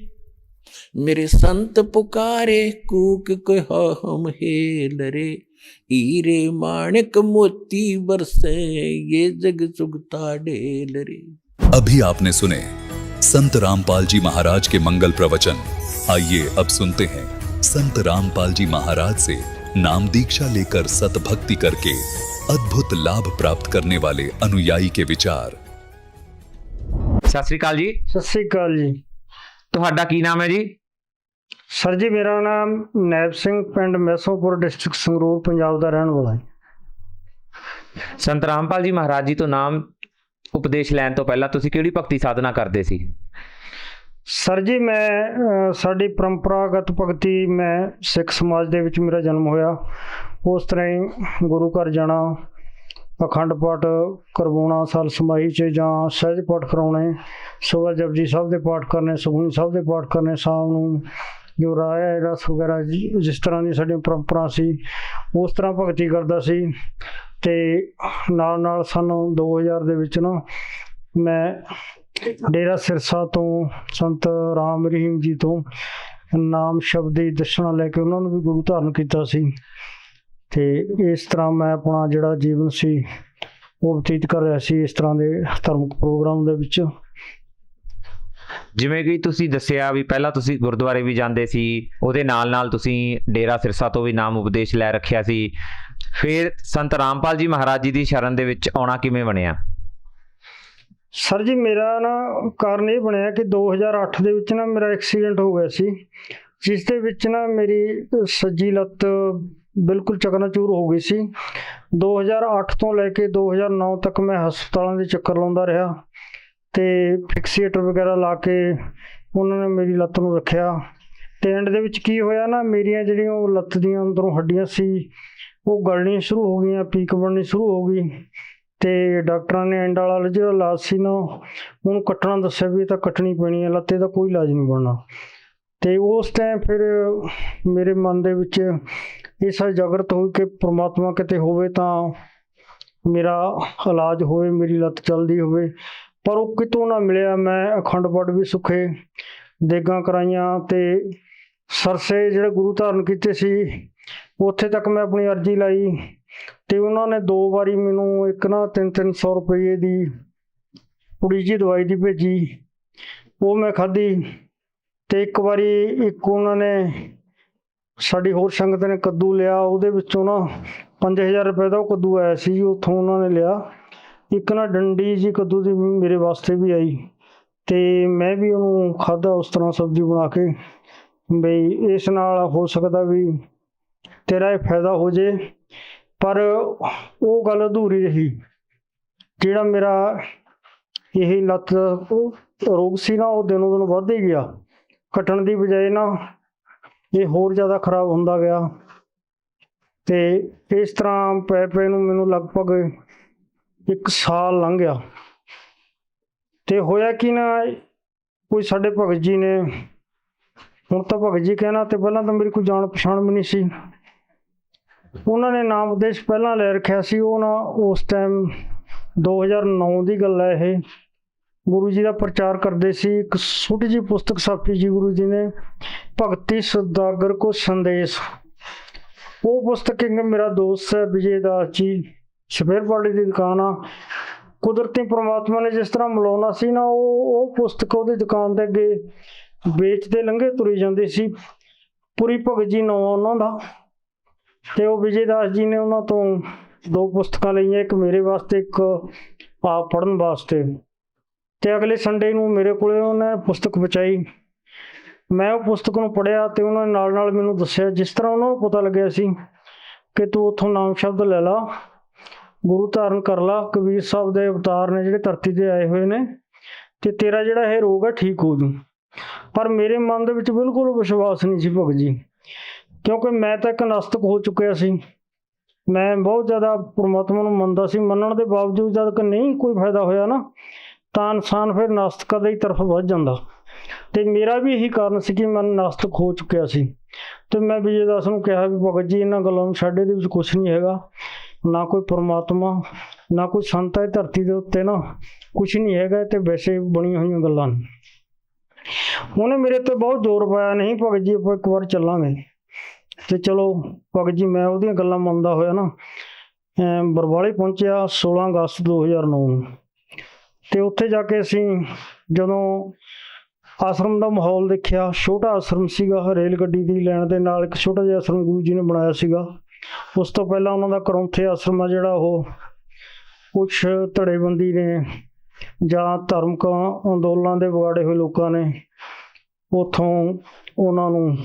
मेरे संत पुकारे, कूक कहा हम हेल रे, हीरे माणिक मोती बरसे, ये जग सुगता ढेल रे। अभी आपने सुने संत रामपाल जी महाराज के मंगल प्रवचन। आइए अब सुनते हैं संत रामपाल जी महाराज से नाम दीक्षा लेकर सतभक्ति करके अद्भुत लाभ प्राप्त करने वाले अनुयायी के विचार। ਸਤਿ ਸ੍ਰੀ ਅਕਾਲ ਜੀ। ਸਤਿ ਸ੍ਰੀ ਅਕਾਲ ਜੀ। ਤੁਹਾਡਾ ਕੀ ਨਾਮ ਹੈ ਜੀ? ਸਰ ਜੀ ਮੇਰਾ ਨਾਮ ਨੈਬ ਸਿੰਘ, ਪਿੰਡ ਮੈਸੋਪੁਰ, ਡਿਸਟ੍ਰਿਕਟ ਸੰਗਰੂਰ, ਪੰਜਾਬ ਦਾ ਰਹਿਣ ਵਾਲਾ ਹੈ। ਸੰਤ ਰਾਮਪਾਲ ਜੀ ਮਹਾਰਾਜ ਜੀ ਤੋਂ ਨਾਮ ਉਪਦੇਸ਼ ਲੈਣ ਤੋਂ ਪਹਿਲਾਂ ਤੁਸੀਂ ਕਿਹੜੀ ਭਗਤੀ ਸਾਧਨਾ ਕਰਦੇ ਸੀ? ਸਰ ਜੀ ਮੈਂ ਸਾਡੀ ਪਰੰਪਰਾਗਤ ਭਗਤੀ, ਮੈਂ ਸਿੱਖ ਸਮਾਜ ਦੇ ਵਿੱਚ ਮੇਰਾ ਜਨਮ ਹੋਇਆ, ਉਸ ਤਰ੍ਹਾਂ ਹੀ ਗੁਰੂ ਘਰ ਜਾਣਾ, ਅਖੰਡ ਪਾਠ ਕਰਵਾਉਣਾ ਸਾਲ ਸਮਾਹੀ 'ਚ, ਜਾਂ ਸਹਿਜ ਪਾਠ ਕਰਾਉਣੇ, ਸੁਬਹ ਜਪਜੀ ਸਾਹਿਬ ਦੇ ਪਾਠ ਕਰਨੇ, ਸੁਖਮਨੀ ਸਾਹਿਬ ਦੇ ਪਾਠ ਕਰਨੇ, ਸ਼ਾਮ ਨੂੰ ਜੋ ਰਾਇਆ ਰਸ ਵਗੈਰਾ ਜਿਸ ਤਰ੍ਹਾਂ ਦੀ ਸਾਡੀਆਂ ਪਰੰਪਰਾ ਸੀ ਉਸ ਤਰ੍ਹਾਂ ਭਗਤੀ ਕਰਦਾ ਸੀ। ਅਤੇ ਨਾਲ ਨਾਲ ਸਾਨੂੰ 2000 ਦੇ ਵਿੱਚ ਨਾ ਮੈਂ ਡੇਰਾ ਸਿਰਸਾ ਤੋਂ ਸੰਤ ਰਾਮ ਰਹੀਮ ਜੀ ਤੋਂ ਨਾਮ ਸ਼ਬਦ ਦੀ ਦਰਸ਼ਨਾ ਲੈ ਕੇ ਉਹਨਾਂ ਨੂੰ ਵੀ ਗੁਰੂ ਧਾਰਨ ਕੀਤਾ ਸੀ। ਅਤੇ ਇਸ ਤਰ੍ਹਾਂ ਮੈਂ ਆਪਣਾ ਜਿਹੜਾ ਜੀਵਨ ਸੀ ਉਹ ਬਤੀਤ ਕਰ ਰਿਹਾ ਸੀ ਇਸ ਤਰ੍ਹਾਂ ਦੇ ਧਾਰਮਿਕ ਪ੍ਰੋਗਰਾਮ ਦੇ ਵਿੱਚ। ਜਿਵੇਂ ਕਿ ਤੁਸੀਂ ਦੱਸਿਆ ਵੀ ਪਹਿਲਾਂ ਤੁਸੀਂ ਗੁਰਦੁਆਰੇ ਵੀ ਜਾਂਦੇ ਸੀ, ਉਹਦੇ ਨਾਲ ਨਾਲ ਤੁਸੀਂ ਡੇਰਾ ਸਿਰਸਾ ਤੋਂ ਵੀ ਨਾਮ ਉਪਦੇਸ਼ ਲੈ ਰੱਖਿਆ ਸੀ, ਫਿਰ ਸੰਤ ਰਾਮਪਾਲ ਜੀ ਮਹਾਰਾਜ ਜੀ ਦੀ ਸ਼ਰਨ ਦੇ ਵਿੱਚ ਆਉਣਾ ਕਿਵੇਂ ਬਣਿਆ? ਸਰ ਜੀ ਮੇਰਾ ਨਾ ਕਾਰਨ ਇਹ ਬਣਿਆ ਕਿ 2008 ਦੇ ਵਿੱਚ ਨਾ ਮੇਰਾ ਐਕਸੀਡੈਂਟ ਹੋ ਗਿਆ ਸੀ, ਜਿਸ ਦੇ ਵਿੱਚ ਨਾ ਮੇਰੀ ਸੱਜੀ ਲੱਤ ਬਿਲਕੁਲ ਚਕਨਾਚੂਰ ਹੋ ਗਈ ਸੀ। 2008 ਤੋਂ ਲੈ ਕੇ 2009 ਤੱਕ ਮੈਂ ਹਸਪਤਾਲਾਂ ਦੇ ਚੱਕਰ ਲਾਉਂਦਾ ਰਿਹਾ ਅਤੇ ਫਿਕਸੀਏਟਰ ਵਗੈਰਾ ਲਾ ਕੇ ਉਹਨਾਂ ਨੇ ਮੇਰੀ ਲੱਤ ਨੂੰ ਰੱਖਿਆ। ਅਤੇ ਐਂਡ ਦੇ ਵਿੱਚ ਕੀ ਹੋਇਆ ਨਾ, ਮੇਰੀਆਂ ਜਿਹੜੀਆਂ ਉਹ ਲੱਤ ਦੀਆਂ ਅੰਦਰੋਂ ਹੱਡੀਆਂ ਸੀ ਉਹ ਗਲਣੀਆਂ ਸ਼ੁਰੂ ਹੋ ਗਈਆਂ, ਪੀਕ ਬਣਨੀ ਸ਼ੁਰੂ ਹੋ ਗਈ। ਅਤੇ ਡਾਕਟਰਾਂ ਨੇ ਐਂਡ ਵਾਲਾ ਜਿਹੜਾ ਇਲਾਜ ਸੀ ਨਾ ਉਹਨੂੰ ਕੱਟਣਾ ਦੱਸਿਆ ਵੀ ਇਹ ਤਾਂ ਕੱਟਣੀ ਪੈਣੀ ਹੈ ਲੱਤ, ਇਹਦਾ ਕੋਈ ਇਲਾਜ ਨਹੀਂ ਬਣਨਾ। ਅਤੇ ਉਸ ਟਾਈਮ ਫਿਰ ਮੇਰੇ ਮਨ ਦੇ ਵਿੱਚ ਇਹ ਸਾਰੀ ਜਾਗਰਤ ਹੋਈ ਕਿ ਪ੍ਰਮਾਤਮਾ ਕਿਤੇ ਹੋਵੇ ਤਾਂ ਮੇਰਾ ਇਲਾਜ ਹੋਵੇ, ਮੇਰੀ ਲੱਤ ਚੱਲਦੀ ਹੋਵੇ, ਪਰ ਉਹ ਕਿਤੋਂ ਨਾ ਮਿਲਿਆ। ਮੈਂ ਅਖੰਡ ਪਾਠ ਵੀ ਸੁੱਖੇ, ਦੇਗਾਂ ਕਰਾਈਆਂ ਅਤੇ ਸਰਸੇ ਜਿਹੜੇ ਗੁਰੂ ਧਾਰਨ ਕੀਤੇ ਸੀ ਉੱਥੇ ਤੱਕ ਮੈਂ ਆਪਣੀ ਅਰਜ਼ੀ ਲਾਈ ਅਤੇ ਉਹਨਾਂ ਨੇ 2 ਵਾਰੀ ਮੈਨੂੰ ਇੱਕ ਨਾ 300 ਰੁਪਏ ਦੀ ਪੁੜੀ ਜਿਹੀ ਦਵਾਈ ਦੀ ਭੇਜੀ, ਉਹ ਮੈਂ ਖਾਧੀ। ਅਤੇ ਇੱਕ ਵਾਰੀ ਉਹਨਾਂ ਨੇ ਸਾਡੀ ਹੋਰ ਸੰਗਤ ਨੇ ਕੱਦੂ ਲਿਆ, ਉਹਦੇ ਵਿੱਚੋਂ ਨਾ 5000 ਰੁਪਏ ਦਾ ਉਹ ਕੱਦੂ ਆਇਆ ਸੀ, ਉੱਥੋਂ ਉਹਨਾਂ ਨੇ ਲਿਆ। ਇੱਕ ਨਾ ਡੰਡੀ ਜੀ ਕੱਦੂ ਦੀ ਮੇਰੇ ਵਾਸਤੇ ਵੀ ਆਈ ਅਤੇ ਮੈਂ ਵੀ ਉਹਨੂੰ ਖਾਧਾ ਉਸ ਤਰ੍ਹਾਂ ਸਬਜ਼ੀ ਬਣਾ ਕੇ, ਬਈ ਇਸ ਨਾਲ ਹੋ ਸਕਦਾ ਵੀ ਤੇਰਾ ਇਹ ਫਾਇਦਾ ਹੋ ਜੇ। ਪਰ ਉਹ ਗੱਲ ਅਧੂਰੀ ਰਹੀ। ਜਿਹੜਾ ਮੇਰਾ ਇਹ ਲੱਤ ਰੋਗ ਸੀ ਨਾ ਉਹ ਦਿਨੋਂ ਦਿਨ ਵੱਧ ਹੀ ਗਿਆ, ਘਟਣ ਦੀ ਬਜਾਏ ਨਾ ਇਹ ਹੋਰ ਜ਼ਿਆਦਾ ਖਰਾਬ ਹੁੰਦਾ ਗਿਆ। ਤੇ ਇਸ ਤਰ੍ਹਾਂ ਪੈ ਪੈ ਨੂੰ ਮੈਨੂੰ ਲਗਭਗ 1 ਸਾਲ ਲੰਘ ਗਿਆ। ਤੇ ਹੋਇਆ ਕਿ ਨਾ, ਕੋਈ ਸਾਡੇ ਭਗਤ ਜੀ ਨੇ, ਹੁਣ ਤਾਂ ਭਗਤ ਜੀ ਕਹਿਣਾ, ਤੇ ਪਹਿਲਾਂ ਤਾਂ ਮੇਰੀ ਕੋਈ ਜਾਣ ਪਛਾਣ ਵੀ ਨਹੀਂ ਸੀ। ਉਹਨਾਂ ਨੇ ਨਾਮ ਉਪਦੇਸ਼ ਪਹਿਲਾਂ ਲੈ ਰੱਖਿਆ ਸੀ। ਉਹ ਨਾ ਉਸ ਟਾਈਮ 2009 ਦੀ ਗੱਲ ਹੈ ਇਹ, ਗੁਰੂ ਜੀ ਦਾ ਪ੍ਰਚਾਰ ਕਰਦੇ ਸੀ। ਇੱਕ ਛੋਟੀ ਜਿਹੀ ਪੁਸਤਕ ਛਾਪੀ ਜੀ ਗੁਰੂ ਜੀ ਨੇ, ਭਗਤੀ ਸੌਦਾਗਰ ਕੋ ਸੰਦੇਸ਼। ਉਹ ਪੁਸਤਕ ਇੱਕ ਮੇਰਾ ਦੋਸਤ ਹੈ ਵਿਜੇ ਦਾਸ ਜੀ, ਸਪੇਅਰ ਪਾਰਟ ਦੀ ਦੁਕਾਨ ਆ। ਕੁਦਰਤੀ ਪ੍ਰਮਾਤਮਾ ਨੇ ਜਿਸ ਤਰ੍ਹਾਂ ਮਿਲਾਉਣਾ ਸੀ ਨਾ, ਉਹ ਪੁਸਤਕ ਉਹਦੀ ਦੁਕਾਨ ਦੇ ਅੱਗੇ ਵੇਚਦੇ ਲੰਘੇ ਤੁਰੀ ਜਾਂਦੇ ਸੀ। ਪੁਰੀ ਭਗਤ ਜੀ ਨਾਂ ਉਹਨਾਂ ਦਾ। ਤੇ ਉਹ ਵਿਜੇ ਦਾਸ ਜੀ ਨੇ ਉਹਨਾਂ ਤੋਂ 2 ਪੁਸਤਕਾਂ ਲਈਆਂ, ਇੱਕ ਮੇਰੇ ਵਾਸਤੇ, ਇੱਕ ਆਪ ਪੜ੍ਹਨ ਵਾਸਤੇ। ਤੇ ਅਗਲੇ ਸੰਡੇ ਨੂੰ ਮੇਰੇ ਕੋਲੇ ਉਹਨੇ ਪੁਸਤਕ ਪਹੁੰਚਾਈ। ਮੈਂ ਉਹ ਪੁਸਤਕ ਨੂੰ ਪੜ੍ਹਿਆ ਤੇ ਉਹਨਾਂ ਨੇ ਨਾਲ ਨਾਲ ਮੈਨੂੰ ਦੱਸਿਆ, ਜਿਸ ਤਰ੍ਹਾਂ ਉਹਨਾਂ ਨੂੰ ਪਤਾ ਲੱਗਿਆ ਸੀ ਕਿ ਤੂੰ ਉੱਥੋਂ ਨਾਮ ਸ਼ਬਦ ਲੈ ਲਾ, ਗੁਰੂ ਧਾਰਨ ਕਰ ਲਾ, ਕਬੀਰ ਸਾਹਿਬ ਦੇ ਅਵਤਾਰ ਨੇ ਜਿਹੜੇ ਧਰਤੀ ਤੇ ਆਏ ਹੋਏ ਨੇ, ਤੇ ਤੇਰਾ ਜਿਹੜਾ ਇਹ ਰੋਗ ਹੈ ਠੀਕ ਹੋ ਜੂ। ਪਰ ਮੇਰੇ ਮਨ ਦੇ ਵਿੱਚ ਬਿਲਕੁਲ ਵਿਸ਼ਵਾਸ ਨਹੀਂ ਸੀ ਭਗਤ ਜੀ, ਕਿਉਂਕਿ ਮੈਂ ਤਾਂ ਇੱਕ ਨਾਸਤਕ ਹੋ ਚੁੱਕਿਆ ਸੀ। ਮੈਂ ਬਹੁਤ ਜ਼ਿਆਦਾ ਪਰਮਾਤਮਾ ਨੂੰ ਮੰਨਦਾ ਸੀ। ਮੰਨਣ ਦੇ ਬਾਵਜੂਦ ਜਦ ਕਿ ਨਹੀਂ ਕੋਈ ਫਾਇਦਾ ਹੋਇਆ ਨਾ, ਤਾਂ ਇਨਸਾਨ ਫਿਰ ਨਾਸਤਕਾਂ ਦੀ ਤਰਫ ਵੱਧ ਜਾਂਦਾ। ਤੇ ਮੇਰਾ ਵੀ ਇਹੀ ਕਾਰਨ ਸੀ ਕਿ ਮੈਂ ਨਾਸਤਕ ਹੋ ਚੁੱਕਿਆ ਸੀ। ਤੇ ਮੈਂ ਵਿਜੇ ਦਾਸ ਨੂੰ ਕਿਹਾ ਵੀ ਭਗਤ ਜੀ ਇਹਨਾਂ ਗੱਲਾਂ ਨੂੰ ਛੱਡ, ਇਹਦੇ ਵਿੱਚ ਕੁਛ ਨਹੀਂ ਹੈਗਾ, ਨਾ ਕੋਈ ਪਰਮਾਤਮਾ, ਨਾ ਕੋਈ ਸੰਤ ਹੈ ਧਰਤੀ ਦੇ ਉੱਤੇ, ਨਾ ਕੁਛ ਨਹੀਂ ਹੈਗਾ, ਤੇ ਵੈਸੇ ਬਣੀਆਂ ਹੋਈਆਂ ਗੱਲਾਂ ਨੇ। ਉਹਨੇ ਮੇਰੇ ਤੇ ਬਹੁਤ ਜ਼ੋਰ ਪਾਇਆ, ਨਹੀਂ ਭਗਤ ਜੀ ਆਪਾਂ ਇੱਕ ਵਾਰ ਚੱਲਾਂਗੇ। ਤੇ ਚਲੋ ਭਗਤ ਜੀ, ਮੈਂ ਉਹਦੀਆਂ ਗੱਲਾਂ ਮੰਨਦਾ ਹੋਇਆ ਨਾ ਬਰਵਾਲੇ ਪਹੁੰਚਿਆ 16 ਅਗਸਤ 2009 ਨੂੰ। ਤੇ ਉੱਥੇ ਜਾ ਕੇ ਅਸੀਂ ਜਦੋਂ ਆਸ਼ਰਮ ਦਾ ਮਾਹੌਲ ਦੇਖਿਆ, ਛੋਟਾ ਆਸ਼ਰਮ ਸੀਗਾ, ਰੇਲ ਗੱਡੀ ਦੀ ਲਾਈਨ ਦੇ ਨਾਲ ਇੱਕ ਛੋਟਾ ਜਿਹਾ ਆਸ਼ਰਮ ਗੁਰੂ ਜੀ ਨੇ ਬਣਾਇਆ ਸੀਗਾ। ਉਸ ਤੋਂ ਪਹਿਲਾਂ ਉਹਨਾਂ ਦਾ ਕਰੌਂਥੇ ਆਸ਼ਰਮ ਆ ਜਿਹੜਾ, ਉਹ ਕੁਛ ਧੜੇਬੰਦੀ ਨੇ ਜਾਂ ਧਾਰਮਿਕ ਅੰਦੋਲਨਾਂ ਦੇ ਵਿਗਾੜੇ ਹੋਏ ਲੋਕਾਂ ਨੇ ਉੱਥੋਂ ਉਹਨਾਂ ਨੂੰ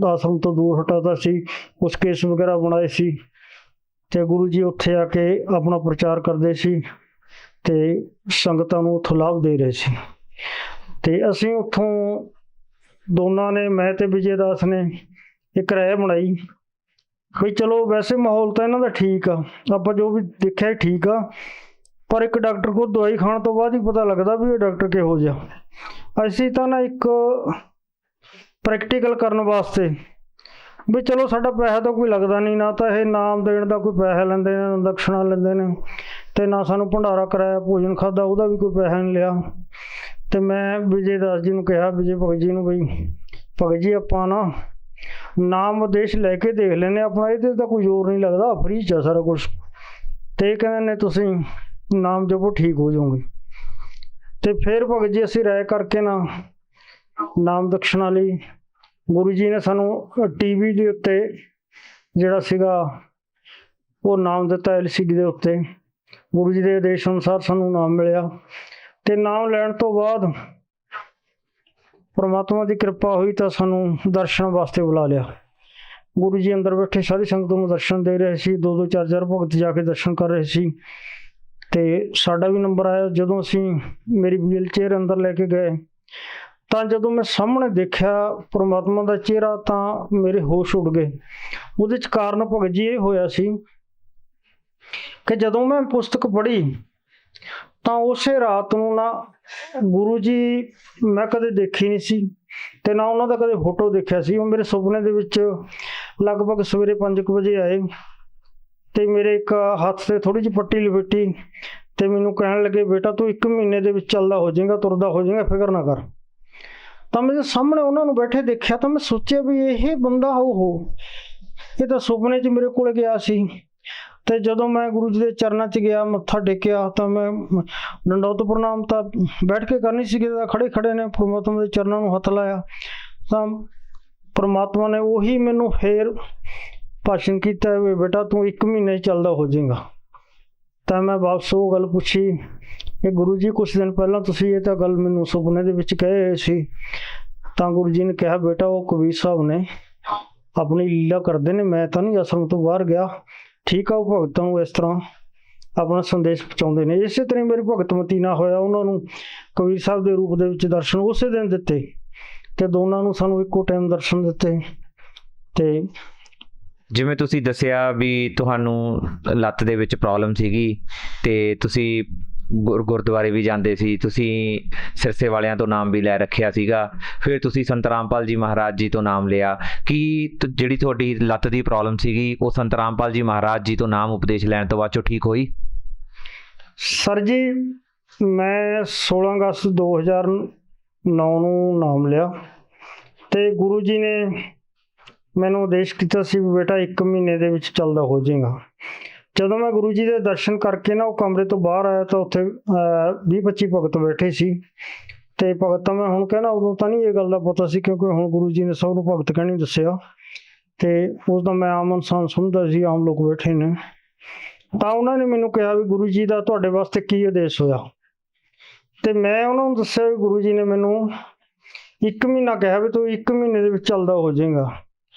ਆਸ਼ਰਮ ਤੋਂ ਦੂਰ ਹਟਾਤਾ ਸੀ, ਕੁਛ ਕੇਸ ਵਗੈਰਾ ਬਣਾਏ ਸੀ। ਤੇ ਗੁਰੂ ਜੀ ਉੱਥੇ ਆ ਕੇ ਆਪਣਾ ਪ੍ਰਚਾਰ ਕਰਦੇ ਸੀ ਤੇ ਸੰਗਤਾਂ ਨੂੰ ਉੱਥੋਂ ਲਾਭ ਦੇ ਰਹੇ ਸੀ। ਤੇ ਅਸੀਂ ਉੱਥੋਂ ਦੋਨਾਂ ਨੇ, ਮੈਂ ਤੇ ਵਿਜੇ ਦਾਸ ਨੇ, ਇੱਕ ਰਾਏ ਬਣਾਈ ਵੀ ਚਲੋ ਵੈਸੇ ਮਾਹੌਲ ਤਾਂ ਇਹਨਾਂ ਦਾ ਠੀਕ ਆ, ਆਪਾਂ ਜੋ ਵੀ ਦੇਖਿਆ ਠੀਕ ਆ, ਪਰ ਇੱਕ ਡਾਕਟਰ ਕੋਲ ਦਵਾਈ ਖਾਣ ਤੋਂ ਬਾਅਦ ਹੀ ਪਤਾ ਲੱਗਦਾ ਵੀ ਇਹ ਡਾਕਟਰ ਕਿਹੋ ਜਿਹਾ। ਅਸੀਂ ਤਾਂ ਨਾ ਇੱਕ ਪ੍ਰੈਕਟੀਕਲ ਕਰਨ ਵਾਸਤੇ ਵੀ ਚਲੋ ਸਾਡਾ ਪੈਸਾ ਤਾਂ ਕੋਈ ਲੱਗਦਾ ਨਹੀਂ, ਨਾ ਤਾਂ ਇਹ ਨਾਮ ਦੇਣ ਦਾ ਕੋਈ ਪੈਸਾ ਲੈਂਦੇ ਨੇ, ਨਾ ਦਕਸ਼ਣਾ ਲੈਂਦੇ ਨੇ, ਤੇ ਨਾ ਸਾਨੂੰ ਭੰਡਾਰਾ ਕਰਾਇਆ, ਭੋਜਨ ਖਾਧਾ ਉਹਦਾ ਵੀ ਕੋਈ ਪੈਸਾ ਨਹੀਂ ਲਿਆ। ਤੇ ਮੈਂ ਵਿਜੇ ਦਾਸ ਜੀ ਨੂੰ ਕਿਹਾ, ਵਿਜੇ ਭਗਤ ਜੀ ਨੂੰ, ਬਈ ਭਗਤ ਜੀ ਆਪਾਂ ਨਾ ਨਾਮ ਉਪਦੇਸ਼ ਲੈ ਕੇ ਦੇਖ ਲੈਂਦੇ, ਆਪਣਾ ਇਹਦੇ ਤਾਂ ਕੋਈ ਜ਼ੋਰ ਨਹੀਂ ਲੱਗਦਾ, ਫਰੀ 'ਚ ਆ ਸਾਰਾ ਕੁਛ। ਤੇ ਇਹ ਕਹਿੰਦੇ ਨੇ ਤੁਸੀਂ ਨਾਮ ਜਪੋ ਠੀਕ ਹੋ ਜਾਓਗੇ। ਤੇ ਫਿਰ ਭਗਤ ਜੀ ਅਸੀਂ ਰਾਏ ਕਰਕੇ ਨਾ ਨਾਮ ਦਕਸ਼ਣਾ ਲਈ ਗੁਰੂ ਜੀ ਨੇ ਸਾਨੂੰ ਟੀਵੀ ਦੇ ਉੱਤੇ ਜਿਹੜਾ ਸੀਗਾ ਉਹ ਨਾਮ ਦਿੱਤਾ, LCD ਦੇ ਉੱਤੇ। ਗੁਰੂ ਜੀ ਦੇ ਆਦੇਸ਼ ਅਨੁਸਾਰ ਸਾਨੂੰ ਨਾਮ ਮਿਲਿਆ। ਤੇ ਨਾਮ ਲੈਣ ਤੋਂ ਬਾਅਦ ਪਰਮਾਤਮਾ ਦੀ ਕਿਰਪਾ ਹੋਈ ਤਾਂ ਸਾਨੂੰ ਦਰਸ਼ਨ ਵਾਸਤੇ ਬੁਲਾ ਲਿਆ। ਗੁਰੂ ਜੀ ਅੰਦਰ ਬੈਠੇ ਸਾਰੀ ਸੰਗਤ ਨੂੰ ਦਰਸ਼ਨ ਦੇ ਰਹੇ ਸੀ, 2-2 4-4 ਭਗਤ ਜਾ ਕੇ ਦਰਸ਼ਨ ਕਰ ਰਹੇ ਸੀ। ਤੇ ਸਾਡਾ ਵੀ ਨੰਬਰ ਆਇਆ। ਜਦੋਂ ਅਸੀਂ ਮੇਰੀ ਵੀਲ ਚੇਅਰ ਅੰਦਰ ਲੈ ਕੇ ਗਏ ਤਾਂ ਜਦੋਂ ਮੈਂ ਸਾਹਮਣੇ ਦੇਖਿਆ ਪਰਮਾਤਮਾ ਦਾ ਚਿਹਰਾ ਤਾਂ ਮੇਰੇ ਹੋਸ਼ ਉੱਡ ਗਏ। ਉਹਦੇ 'ਚ ਕਾਰਨ ਭਗਤ ਜੀ ਇਹ ਹੋਇਆ ਸੀ ਕਿ ਜਦੋਂ ਮੈਂ ਪੁਸਤਕ ਪੜ੍ਹੀ ਤਾਂ ਉਸੇ ਰਾਤ ਨੂੰ ਨਾ ਗੁਰੂ ਜੀ ਮੈਂ ਕਦੇ ਦੇਖੀ ਨਹੀਂ ਸੀ ਤੇ ਨਾ ਉਹਨਾਂ ਦਾ ਕਦੇ ਫੋਟੋ ਦੇਖਿਆ ਸੀ। ਉਹ ਮੇਰੇ ਸੁਪਨੇ ਦੇ ਵਿੱਚ ਲਗਭਗ ਸਵੇਰੇ 5 ਵਜੇ ਆਏ ਤੇ ਮੇਰੇ ਇੱਕ ਹੱਥ ਤੇ ਥੋੜੀ ਜਿਹੀ ਪੱਟੀ ਲਪੇਟੀ ਤੇ ਮੈਨੂੰ ਕਹਿਣ ਲੱਗੇ, ਬੇਟਾ ਤੂੰ 1 ਮਹੀਨੇ ਦੇ ਵਿੱਚ ਚੱਲਦਾ ਹੋ ਜਾਏਗਾ, ਤੁਰਦਾ ਹੋ ਜਾਏਗਾ, ਫਿਕਰ ਨਾ ਕਰ। ਤਾਂ ਮੈਂ ਸਾਹਮਣੇ ਉਹਨਾਂ ਨੂੰ ਬੈਠੇ ਦੇਖਿਆ ਤਾਂ ਮੈਂ ਸੋਚਿਆ ਵੀ ਇਹ ਬੰਦਾ ਇਹ ਤਾਂ ਸੁਪਨੇ 'ਚ ਮੇਰੇ ਕੋਲ ਗਿਆ ਸੀ। ਤੇ ਜਦੋਂ ਮੈਂ ਗੁਰੂ ਜੀ ਦੇ ਚਰਨਾਂ 'ਚ ਗਿਆ, ਮੱਥਾ ਟੇਕਿਆ ਤਾਂ ਮੈਂ ਡੰਡੌਤ ਪ੍ਰਣਾਮ ਤਾਂ ਬੈਠ ਕੇ ਕਰਨੀ ਸੀਗੀ, ਤਾਂ ਖੜੇ ਖੜੇ ਨੇ ਪਰਮਾਤਮਾ ਦੇ ਚਰਨਾਂ ਨੂੰ ਹੱਥ ਲਾਇਆ ਤਾਂ ਪਰਮਾਤਮਾ ਨੇ ਉਹੀ ਮੈਨੂੰ ਫੇਰ ਭਾਸ਼ਣ ਕੀਤਾ ਵੀ ਬੇਟਾ ਤੂੰ 1 ਮਹੀਨੇ 'ਚ ਚੱਲਦਾ ਹੋ ਜਾਏਗਾ। ਤਾਂ ਮੈਂ ਵਾਪਸ ਉਹ ਗੱਲ ਪੁੱਛੀ ਕਿ ਗੁਰੂ ਜੀ ਕੁਛ ਦਿਨ ਪਹਿਲਾਂ ਤੁਸੀਂ ਇਹ ਤਾਂ ਗੱਲ ਮੈਨੂੰ ਸੁਪਨੇ ਦੇ ਵਿੱਚ ਕਹੇ ਸੀ। ਤਾਂ ਗੁਰੂ ਜੀ ਨੇ ਕਿਹਾ, ਬੇਟਾ ਉਹ ਕਬੀਰ ਸਾਹਿਬ ਨੇ ਆਪਣੀ ਲੀਲਾ ਕਰਦੇ ਨੇ, ਮੈਂ ਤਾਂ ਨਹੀਂ ਆਸ਼ਰਮ ਤੋਂ ਬਾਹਰ ਗਿਆ। ਠੀਕ ਆ, ਉਹ ਭਗਤਾਂ ਨੂੰ ਇਸ ਤਰ੍ਹਾਂ ਆਪਣਾ ਸੰਦੇਸ਼ ਪਹੁੰਚਾਉਂਦੇ ਨੇ। ਇਸੇ ਤਰ੍ਹਾਂ ਮੇਰੀ ਭਗਤਮਤੀ ਨਾਲ ਹੋਇਆ, ਉਹਨਾਂ ਨੂੰ ਕਬੀਰ ਸਾਹਿਬ ਦੇ ਰੂਪ ਦੇ ਵਿੱਚ ਦਰਸ਼ਨ ਉਸੇ ਦਿਨ ਦਿੱਤੇ ਤੇ ਦੋਨਾਂ ਨੂੰ ਸਾਨੂੰ ਇੱਕੋ ਟਾਈਮ ਦਰਸ਼ਨ ਦਿੱਤੇ। ਤੇ ਜਿਵੇਂ ਤੁਸੀਂ ਦੱਸਿਆ ਵੀ ਤੁਹਾਨੂੰ ਲੱਤ ਦੇ ਵਿੱਚ ਪ੍ਰੋਬਲਮ ਸੀਗੀ ਤੇ ਤੁਸੀਂ ਗੁਰਦੁਆਰੇ ਵੀ ਜਾਂਦੇ ਸੀ, ਤੁਸੀਂ ਸਿਰਸੇ ਵਾਲਿਆਂ ਤੋਂ ਨਾਮ ਵੀ ਲੈ ਰੱਖਿਆ ਸੀਗਾ, ਫਿਰ ਤੁਸੀਂ ਸੰਤ ਰਾਮਪਾਲ ਜੀ ਮਹਾਰਾਜ ਜੀ ਤੋਂ ਨਾਮ ਲਿਆ। ਕੀ ਜਿਹੜੀ ਤੁਹਾਡੀ ਲੱਤ ਦੀ ਪ੍ਰੋਬਲਮ ਸੀਗੀ ਉਹ ਸੰਤ ਰਾਮਪਾਲ ਜੀ ਮਹਾਰਾਜ ਜੀ ਤੋਂ ਨਾਮ ਉਪਦੇਸ਼ ਲੈਣ ਤੋਂ ਬਾਅਦ ਚੋਂ ਠੀਕ ਹੋਈ? ਸਰ ਜੀ, ਮੈਂ 16 ਅਗਸਤ 2009 ਨੂੰ ਨਾਮ ਲਿਆ ਤੇ ਗੁਰੂ ਜੀ ਨੇ ਮੈਨੂੰ ਉਪਦੇਸ਼ ਕੀਤਾ ਸੀ ਵੀ ਬੇਟਾ 1 ਮਹੀਨੇ ਦੇ ਵਿੱਚ ਚੱਲਦਾ ਹੋ ਜਾਏਗਾ। ਜਦੋਂ ਮੈਂ ਗੁਰੂ ਜੀ ਦੇ ਦਰਸ਼ਨ ਕਰਕੇ ਨਾ ਉਹ ਕਮਰੇ ਤੋਂ ਬਾਹਰ ਆਇਆ ਤਾਂ ਉੱਥੇ 20-25 ਭਗਤ ਬੈਠੇ ਸੀ ਤੇ ਭਗਤ ਤਾਂ ਮੈਂ ਹੁਣ ਕਹਿਣਾ, ਉਦੋਂ ਤਾਂ ਨਹੀਂ ਇਹ ਗੱਲ ਦਾ ਪਤਾ ਸੀ ਕਿਉਂਕਿ ਹੁਣ ਗੁਰੂ ਜੀ ਨੇ ਸਭ ਨੂੰ ਭਗਤ ਕਹਿਣੀ ਦੱਸਿਆ ਤੇ ਉਸ ਦਾ ਮੈਂ ਆਮ ਇਨਸਾਨ ਸਮਝਦਾ ਸੀ, ਆਮ ਲੋਕ ਬੈਠੇ ਨੇ। ਤਾਂ ਉਹਨਾਂ ਨੇ ਮੈਨੂੰ ਕਿਹਾ ਵੀ ਗੁਰੂ ਜੀ ਦਾ ਤੁਹਾਡੇ ਵਾਸਤੇ ਕੀ ਆਦੇਸ਼ ਹੋਇਆ ਤੇ ਮੈਂ ਉਹਨਾਂ ਨੂੰ ਦੱਸਿਆ ਵੀ ਗੁਰੂ ਜੀ ਨੇ ਮੈਨੂੰ 1 ਮਹੀਨਾ ਕਿਹਾ ਵੀ ਤੂੰ 1 ਮਹੀਨੇ ਦੇ ਵਿੱਚ ਚੱਲਦਾ ਹੋ ਜਾਏਗਾ।